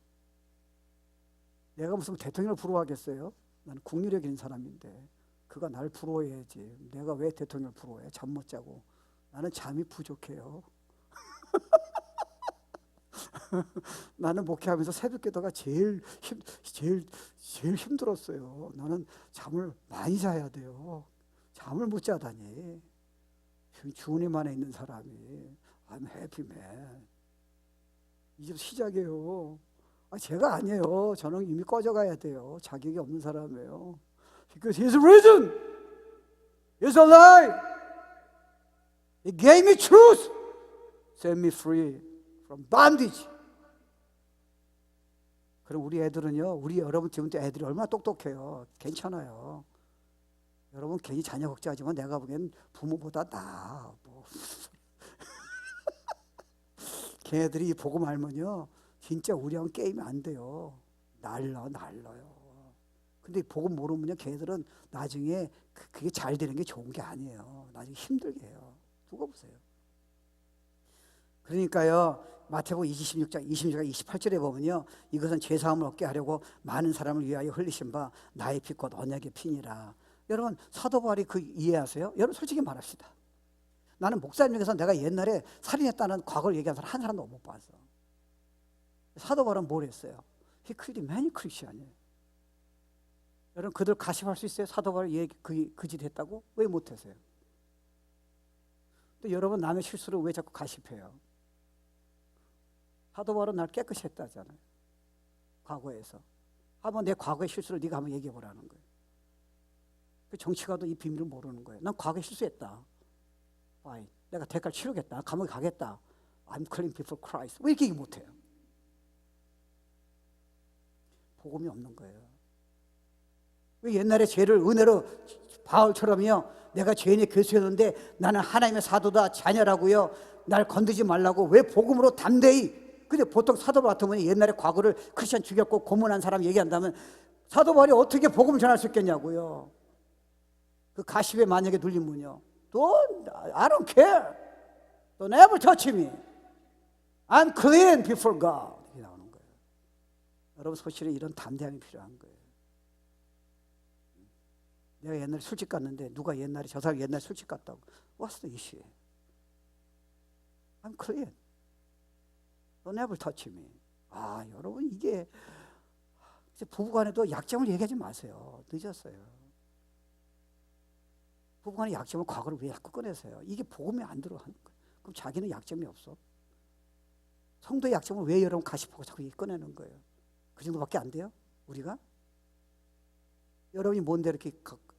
내가 무슨 대통령을 부러워하겠어요? 나는 국리력 있는 사람인데 그가 날 부러워해야지. 내가 왜 대통령을 부러워해? 잠 못 자고. 나는 잠이 부족해요. 나는 목회하면서 새벽 기도가 제일 힘들었어요. 나는 잠을 많이 자야 돼요. 잠을 못 자다니. 주님 안에 있는 사람이 I'm happy man. 이제 시작이에요. 제가 아니에요. 저는 이미 꺼져가야 돼요. 자격이 없는 사람이에요. Because He's risen. He's alive. He gave me truth. Set me free from bondage. 그럼 우리 애들은요, 여러분 지금 애들이 얼마나 똑똑해요. 괜찮아요. 여러분 괜히 자녀 걱정하지만 내가 보기엔 부모보다 나아. 걔네들이 이 복음 알면요 진짜 우리하고 게임이 안 돼요. 날라요. 근데 복음 모르면요 걔네들은 나중에 그게 잘 되는 게 좋은 게 아니에요. 나중에 힘들게 해요. 두고 보세요. 그러니까요 마태복음 26장 26장 28절에 보면요 이것은 죄사함을 얻게 하려고 많은 사람을 위하여 흘리신 바 나의 피 곧 언약의 피니라. 여러분 사도 바울이 그 이해하세요? 여러분 솔직히 말합시다. 나는 목사님 중에서 내가 옛날에 살인했다는 과거를 얘기한 사람 한 사람도 못 봤어. 사도 바울은 뭘 했어요? He killed many Christians. 여러분 그들 가십할 수 있어요? 사도 바울이 그 짓 했다고? 왜 못했어요? 또 여러분 남의 실수를 왜 자꾸 가십해요? 사도 바울은 날 깨끗이 했다잖아요. 과거에서. 한번 내 과거의 실수를 네가 한번 얘기해 보라는 거예요. 그 정치가도 이 비밀을 모르는 거예요. 난 과거에 실수했다. Fine. 내가 대가를 치르겠다. 감옥에 가겠다. I'm calling before Christ. 왜 이렇게 얘기 못해요? 복음이 없는 거예요. 왜 옛날에 죄를 은혜로 바울처럼요 내가 죄인의 교수였는데 나는 하나님의 사도다 자녀라고요 날 건드지 말라고 왜 복음으로 담대히. 근데 보통 사도 같으면 옛날에 과거를 크리스천 죽였고 고문한 사람 얘기한다면 사도 바울이 어떻게 복음을 전할 수 있겠냐고요. 그 가십에 만약에 눌리면요 I don't care. Don't ever touch me. I'm clean before God. 이렇게 나오는 거예요. 여러분 소실에 이런 담대함이 필요한 거예요. 내가 옛날에 술집 갔는데 누가 옛날에 저 사람 옛날에 술집 갔다고. What's the issue? I'm clean. Don't ever touch me. 아 여러분 이게 부부간에도 약점을 얘기하지 마세요. 늦었어요. 부부간의 약점을 과거를 왜 자꾸 꺼내세요? 이게 복음이 안 들어가는 거예요. 그럼 자기는 약점이 없어. 성도의 약점을 왜 여러분 가십하고 자꾸 꺼내는 거예요? 그 정도밖에 안 돼요? 우리가? 여러분이 뭔데 이렇게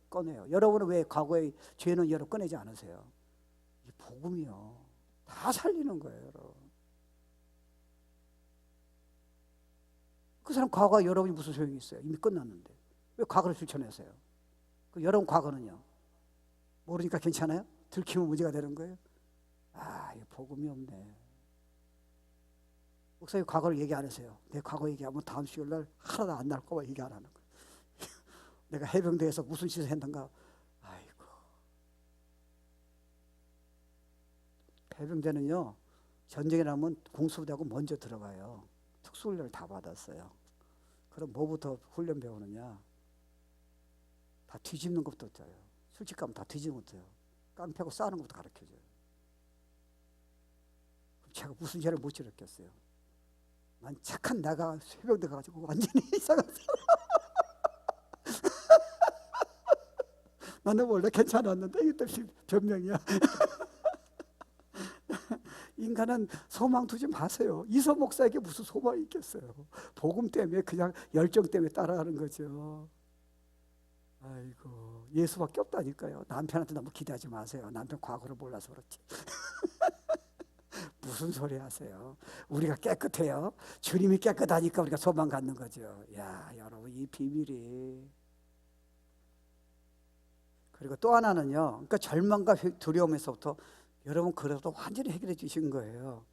꺼내요? 여러분은 왜 과거의 죄는 여러분 꺼내지 않으세요? 이 복음이요. 다 살리는 거예요, 여러분. 그 사람 과거가 여러분이 무슨 소용이 있어요? 이미 끝났는데. 왜 과거를 실천하세요? 그 여러분 과거는요? 모르니까 괜찮아요? 들키면 문제가 되는 거예요? 아, 이 복음이 없네. 목사님 과거를 얘기 안 하세요. 내 과거 얘기하면 다음 수요일날 하나도 안 날까 봐 얘기 안 하는 거예요. 내가 해병대에서 무슨 짓을 했는가. 아이고. 해병대는요 전쟁에 나면 공수부대하고 먼저 들어가요. 특수훈련을 다 받았어요. 그럼 뭐부터 훈련 배우느냐. 다 뒤집는 것부터 짜요. 술집 가면 다 뒤집는 것부터 요 깡패고 싸는 것부터 가르쳐줘요. 그럼 제가 무슨 죄를 못 지었겠어요. 난 착한 나가 해병대 가가지고 완전히 이상한 나는 원래 괜찮았는데 이게 때문에 변명이야. 인간은 소망 두지 마세요. 이서 목사에게 무슨 소망이 있겠어요. 복음 때문에 그냥 열정 때문에 따라가는 거죠. 아이고 예수밖에 없다니까요. 남편한테 너무 기대하지 마세요. 남편 과거를 몰라서 그렇지. 무슨 소리 하세요. 우리가 깨끗해요. 주님이 깨끗하니까 우리가 소망 갖는 거죠. 야 여러분 이 비밀이. 그리고 또 하나는요. 그러니까 절망과 두려움에서부터 여러분 그래도 완전히 해결해 주신 거예요.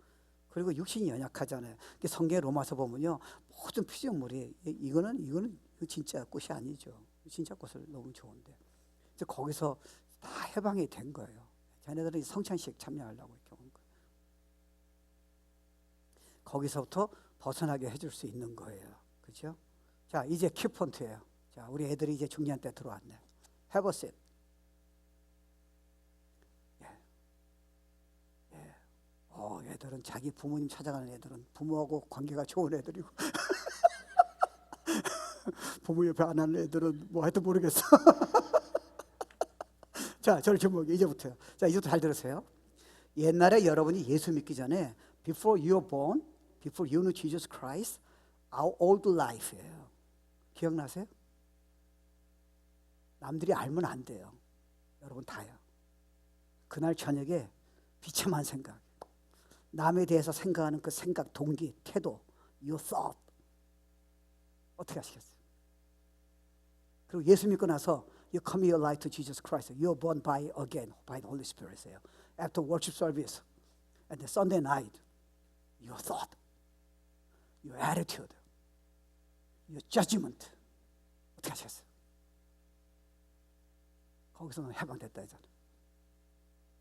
그리고 육신이 연약하잖아요. 성경의 로마서 보면요. 모든 피조물이 이거는 진짜 꽃이 아니죠. 진짜 꽃을 너무 좋은데. 이제 거기서 다 해방이 된 거예요. 자네들은 성찬식 참여하려고 이렇게 온 거예요. 거기서부터 벗어나게 해줄 수 있는 거예요. 그렇죠? 자, 이제 키포인트예요. 자, 우리 애들이 이제 중요한 때 들어왔네. Have a seat. 애들은 자기 부모님 찾아가는 애들은 부모하고 관계가 좋은 애들이고 부모 옆에 안 하는 애들은 뭐 하여튼 모르겠어. 자, 저를 주목해 이제부터요. 자, 이제부터 잘 들으세요. 옛날에 여러분이 예수 믿기 전에 before you were born, before you knew Jesus Christ, our old life예요. 기억나세요? 남들이 알면 안 돼요. 여러분 다요. 그날 저녁에 비참한 생각, 남에 대해서 생각하는 그 생각, 동기, 태도, your thought 어떻게 하시겠어요? 그리고 예수 믿고 나서 you come your life to Jesus Christ. You are born by again by the Holy Spirit예요. After worship service and the Sunday night, your thought, your attitude, your judgment. 어떻게 하셨어요? 거기서는 해방됐다 했잖아요.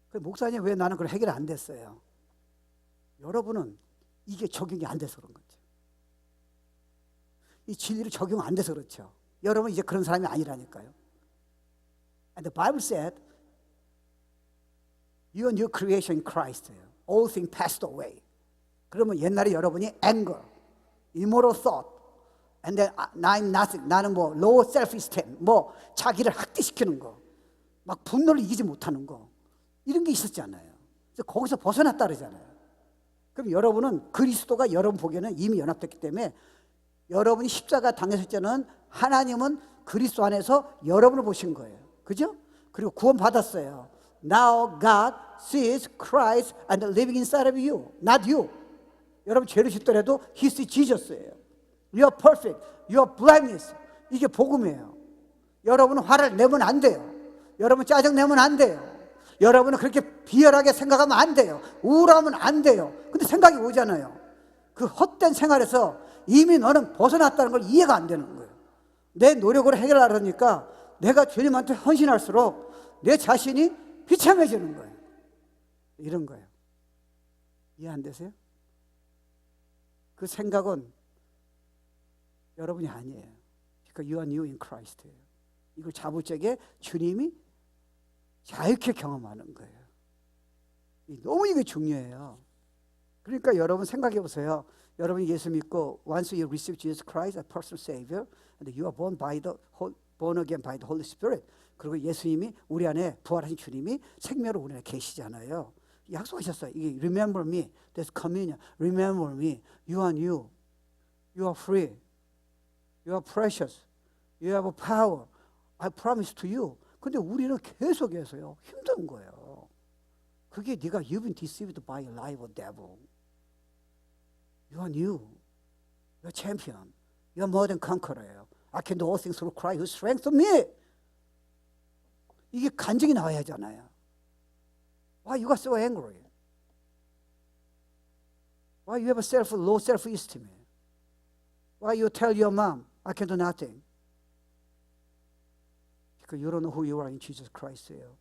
그 목사님 왜 나는 그걸 해결 안 됐어요? 여러분은 이게 적용이 안 돼서 그런 거죠. 이 진리를 적용 안 돼서 그렇죠. 여러분 이제 그런 사람이 아니라니까요. And the Bible said, you are new creation in Christ. All things passed away. 그러면 옛날에 여러분이 anger, immoral thought, and then I'm nothing. 나는 뭐 low self-esteem, 뭐 자기를 학대시키는 거, 막 분노를 이기지 못하는 거, 이런 게 있었잖아요. 그래서 거기서 벗어났다 그러잖아요. 그럼 여러분은 그리스도가 여러분 보기에는 이미 연합됐기 때문에 여러분이 십자가 당했을 때는 하나님은 그리스도 안에서 여러분을 보신 거예요. 그죠? 그리고 구원 받았어요. Now God sees Christ and living inside of you, not you. 여러분 죄를 짓더라도 He sees Jesus예요. You are perfect. You are blameless. 이게 복음이에요. 여러분은 화를 내면 안 돼요. 여러분 짜증 내면 안 돼요. 여러분은 그렇게 비열하게 생각하면 안 돼요. 우울하면 안 돼요. 근데 생각이 오잖아요. 그 헛된 생활에서 이미 너는 벗어났다는 걸 이해가 안 되는 거예요. 내 노력으로 해결하려니까 내가 주님한테 헌신할수록 내 자신이 비참해지는 거예요. 이런 거예요. 이해 안 되세요? 그 생각은 여러분이 아니에요. 그러니까 you are new in Christ예요. 이걸 잡을 적에 주님이 자유케 경험하는 거예요. 너무 이게 중요해요. 그러니까 여러분 생각해 보세요. 여러분이 예수 믿고 once you receive Jesus Christ as personal Savior, and you are born again by the Holy Spirit. 그리고 예수님이 우리 안에 부활하신 주님이 생명으로 우리 안에 계시잖아요. 약속하셨어요. 이게 remember me, that's communion. Remember me, you are new, you are free, you are precious, you have power. I promise to you. 근데 우리는 계속해서요 힘든 거예요. 그게 네가 you've been deceived by a lie of devil. You are new. You are champion. You are more than conqueror. I can do all things through Christ who strengthens me. 이게 간증이 나와야 하잖아요. Why you got so angry? Why you have a low self-esteem? Why you tell your mom, I can do nothing? Because you don't know who you are in Jesus Christ예요.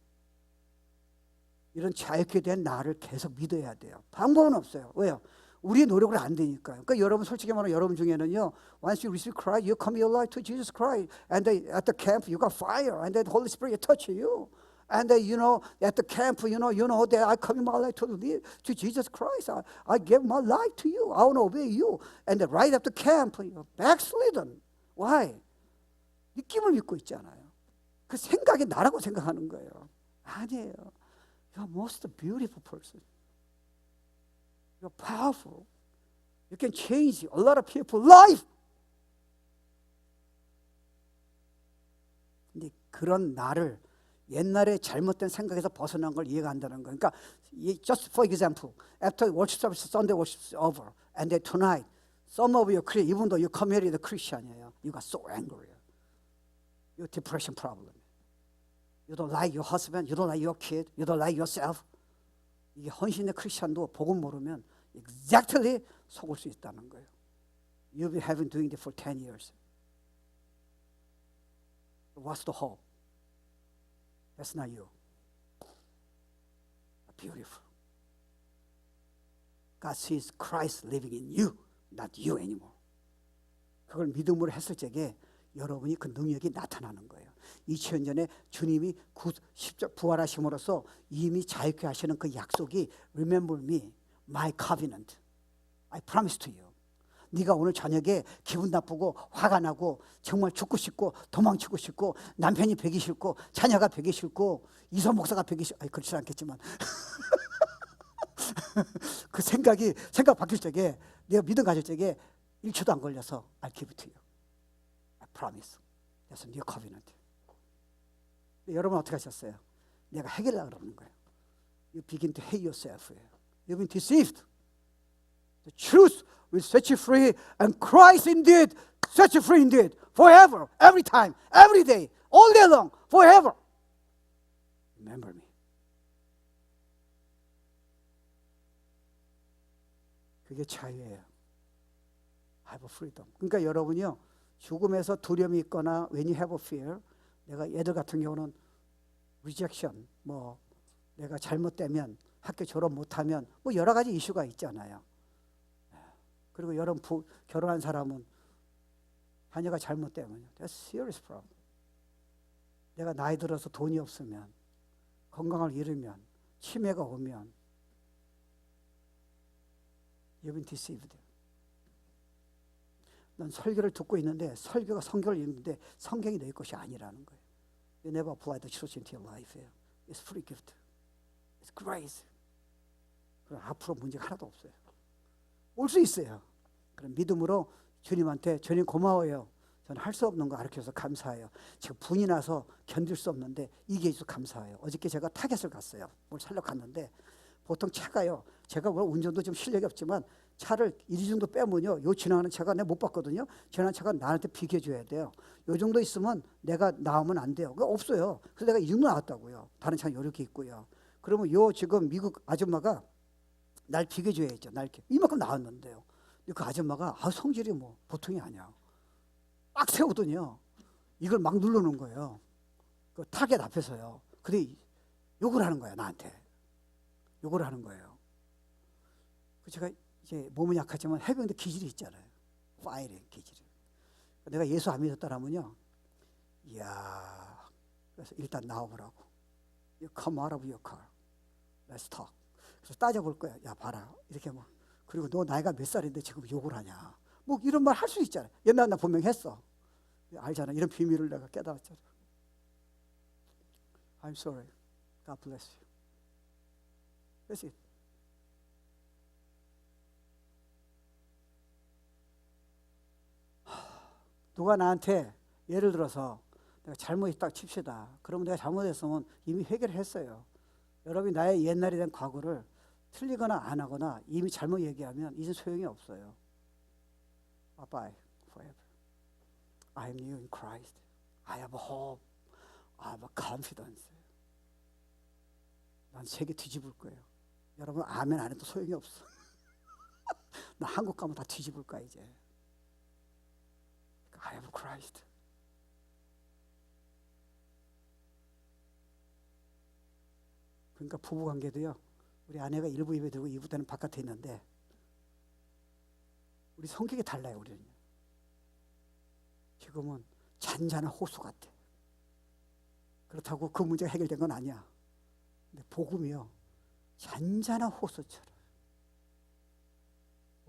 이런 자유케 된 나를 계속 믿어야 돼요. 방법은 없어요. 왜요? 우리의 노력으로 안 되니까요. 그러니까 여러분 솔직히 말하면 여러분 중에는요, once you receive Christ, you commit your life to Jesus Christ, and at the camp you got fire, and the Holy Spirit touch you, and at the camp you know that I commit my life to Jesus Christ. I give my life to you. I want to obey you. And right after camp, you're backslidden. Why? 느낌을 믿고 있잖아요. 그 생각이 나라고 생각하는 거예요. 아니에요. You're most beautiful person. You're powerful. You can change a lot of people's life. 근데 그런 나를 옛날에 잘못된 생각에서 벗어난 걸 이해가 안 되는 거예요. 그러니까 just for example, after worship service, Sunday worship is over, and then tonight, some of you, even though you committed the Christian이에요, you got so angry. Your depression problem. You don't like your husband, you don't like your kid, you don't like yourself. 이게 헌신의 크리스천도 복음 모르면 exactly 속을 수 있다는 거예요. You've been doing it for 10 years. What's the hope? That's not you. Beautiful. God sees Christ living in you, not you anymore. 그걸 믿음으로 했을 적에 여러분이 그 능력이 나타나는 거예요. 2000년에 주님이 부활하심으로써 이미 자유케 하시는 그 약속이 Remember me, my covenant. I promise to you. 네가 오늘 저녁에 기분 나쁘고 화가 나고 정말 죽고 싶고 도망치고 싶고 남편이 배기 싫고 자녀가 배기 싫고 이소 목사가 배기 싫고 그렇지 않겠지만 그 생각 바뀔 적에 내가 믿음 가질 적에 1초도 안 걸려서 I give it to you. I promise. That's a new covenant. 여러분 어떻게 하셨어요? 내가 해결하려고 그러는 거예요. You begin to hate yourself. You've been deceived. The truth will set you free, and Christ indeed set you free indeed, forever, every time, every day, all day long, forever. Remember me. 그게 자유예요. I have freedom. 그러니까 여러분이요, 죽음에서 두려움이 있거나 when you have a fear, 내가 얘들 같은 경우는 rejection, 뭐 내가 잘못되면 학교 졸업 못하면 뭐 여러 가지 이슈가 있잖아요. 그리고 여러분 결혼한 사람은 자녀가 잘못되면 that's serious problem. 내가 나이 들어서 돈이 없으면, 건강을 잃으면, 치매가 오면 you've been deceived. 넌 설교를 듣고 있는데 설교가 성경을 읽는데 성경이 내 것이 아니라는 거예요. You never apply the truth into your life. It's free gift. It's grace. 그럼 앞으로 문제가 하나도 없어요. 올 수 있어요. 그럼 믿음으로 주님한테 주님 고마워요. 저는 할 수 없는 거 가르쳐서 감사해요. 지금 분이 나서 견딜 수 없는데 이게 있어서 감사해요. 어저께 제가 타겟을 갔어요. 뭘 살려 갔는데 보통 차가요. 제가 뭐 운전도 좀 실력이 없지만 차를 이 정도 빼면요, 요 지나가는 차가 내가 못 봤거든요. 지나가는 차가 나한테 비켜줘야 돼요. 요 정도 있으면 내가 나오면 안 돼요. 그거 없어요. 그래서 내가 이 정도 나왔다고요. 다른 차는 이렇게 있고요. 그러면 요 지금 미국 아줌마가 날 비켜줘야죠. 날 이렇게 이만큼 나왔는데요. 그 아줌마가 성질이 뭐 보통이 아니야. 막 세우더니요, 이걸 막 누르는 거예요. 그 타겟 앞에서요. 근데 욕을 하는 거야, 나한테. 욕을 하는 거예요. 제가 이제 몸은 약하지만 해병대 기질이 있잖아요. 파이팅 기질이. 내가 예수 안 믿었다라면요, 이야, 그래서 일단 나와보라고. You come out of your car. Let's talk. 그래서 따져볼 거야. 야, 봐라. 이렇게 뭐. 그리고 너 나이가 몇 살인데 지금 욕을 하냐. 뭐 이런 말 할 수 있잖아요. 옛날에 나 분명히 했어. 알잖아. 이런 비밀을 내가 깨달았잖아. I'm sorry. God bless you. That's it. 누가 나한테 예를 들어서 내가 잘못했다 칩시다. 그러면 내가 잘못했으면 이미 회개했어요. 여러분이 나의 옛날에 된 과거를 틀리거나 안 하거나 이미 잘못 얘기하면 이제 소용이 없어요. Bye bye forever. I am new in Christ. I have a hope. I have a confidence. 난 세계 뒤집을 거예요. 여러분 아멘 안 해도 소용이 없어. 나 한국 가면 다 뒤집을 거야 이제. I have Christ. 그러니까 부부관계도요, 우리 아내가 1부 입에 들고 2부 때는 바깥에 있는데 우리 성격이 달라요. 우리는 지금은 잔잔한 호수 같아. 그렇다고 그 문제가 해결된 건 아니야. 근데 복음이요, 잔잔한 호수처럼.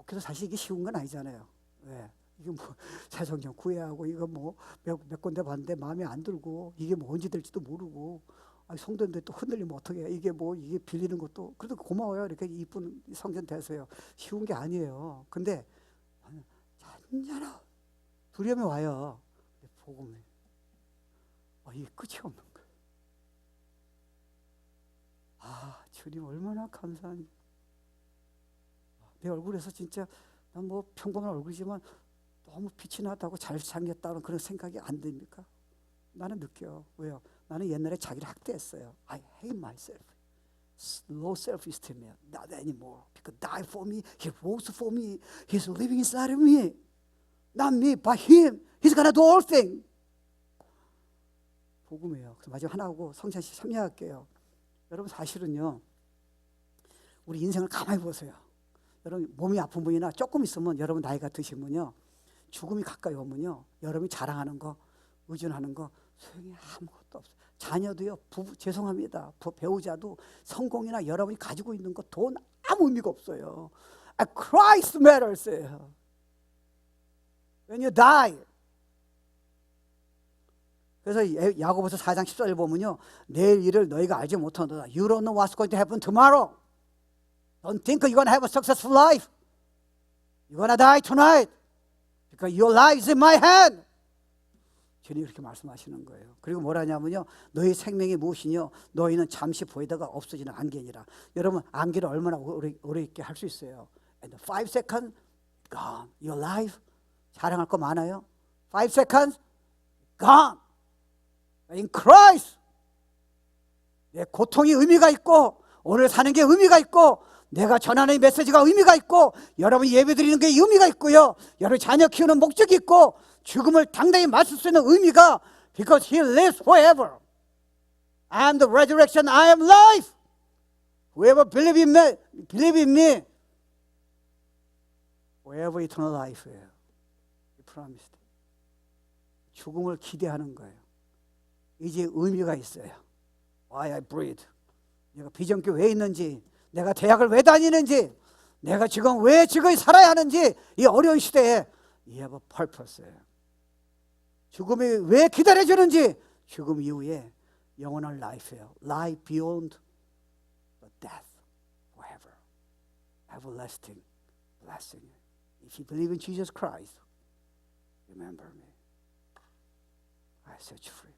그래서 사실 이게 쉬운 건 아니잖아요. 왜? 이게 뭐 새 성경 구해야 하고 이거 뭐 몇 군데 봤는데 마음에 안 들고 이게 뭐 언제 될지도 모르고, 아니 성도인데 또 흔들리면 어떻게 해? 이게 뭐 이게 빌리는 것도 그래도 고마워요. 이렇게 이쁜 성경 돼서요. 쉬운 게 아니에요. 근데 잔잔한 두려움이 와요. 근데 복음에 이게 끝이 없는 거예요. 아, 주님 얼마나 감사한지. 내 얼굴에서 진짜 난 뭐 평범한 얼굴이지만 너무 빛이 나다고 잘 생겼다는 그런 생각이 안 듭니까? 나는 느껴. 왜요? 나는 옛날에 자기를 학대했어요. I hate myself. Low self-esteem. Not anymore. Because died for me. He rose for me. He's living inside of me. Not me, but Him. He's gonna do all things. 복음이에요. 그래서 마지막 하나 하고 성찬씨 참여할게요. 여러분 사실은요, 우리 인생을 가만히 보세요. 여러분 몸이 아픈 분이나 조금 있으면 여러분 나이가 드시면요, 죽음이 가까이 오면요, 여러분이 자랑하는 거, 의존하는 거 소용이 아무것도 없어요. 자녀도요, 죄송합니다. 배우자도 성공이나 여러분이 가지고 있는 거 돈 아무 의미가 없어요. Christ matters. When you die. 그래서 야고보서 4장 14절 보면요, 내일 일을 너희가 알지 못하노라. You don't know what's going to happen tomorrow. Don't think you're going to have a successful life. You're going to die tonight. Because your life is in my hand. 주님이 그렇게 말씀하시는 거예요. 그리고 뭐라냐면요, 너희 생명이 무엇이뇨? 너희는 잠시 보이다가 없어지는 안개니라. 여러분 안개를 얼마나 오래 있게 할 수 있어요? And 5 seconds, gone. Your life, 자랑할 거 많아요? 5 seconds, gone. In Christ. 내 고통이 의미가 있고 오늘 사는 게 의미가 있고, 내가 전하는 메시지가 의미가 있고, 여러분 예배드리는 게 의미가 있고요, 여러분 자녀 키우는 목적이 있고, 죽음을 당당히 맞설 수 있는 의미가, because he lives forever. I am the resurrection, I am life. Whoever believe in me, forever eternal life예요. He promised. 죽음을 기대하는 거예요. 이제 의미가 있어요. Why I breathe. 내가 비전교회 왜 있는지, 내가 대학을 왜 다니는지, 내가 지금 왜 지금 살아야 하는지, 이 어려운 시대에 You have a purpose예요. 죽음이 왜 기다려주는지, 죽음 이후에 영원한 life예요. Life beyond the death, forever, everlasting blessing. If you believe in Jesus Christ, remember me. I set you free.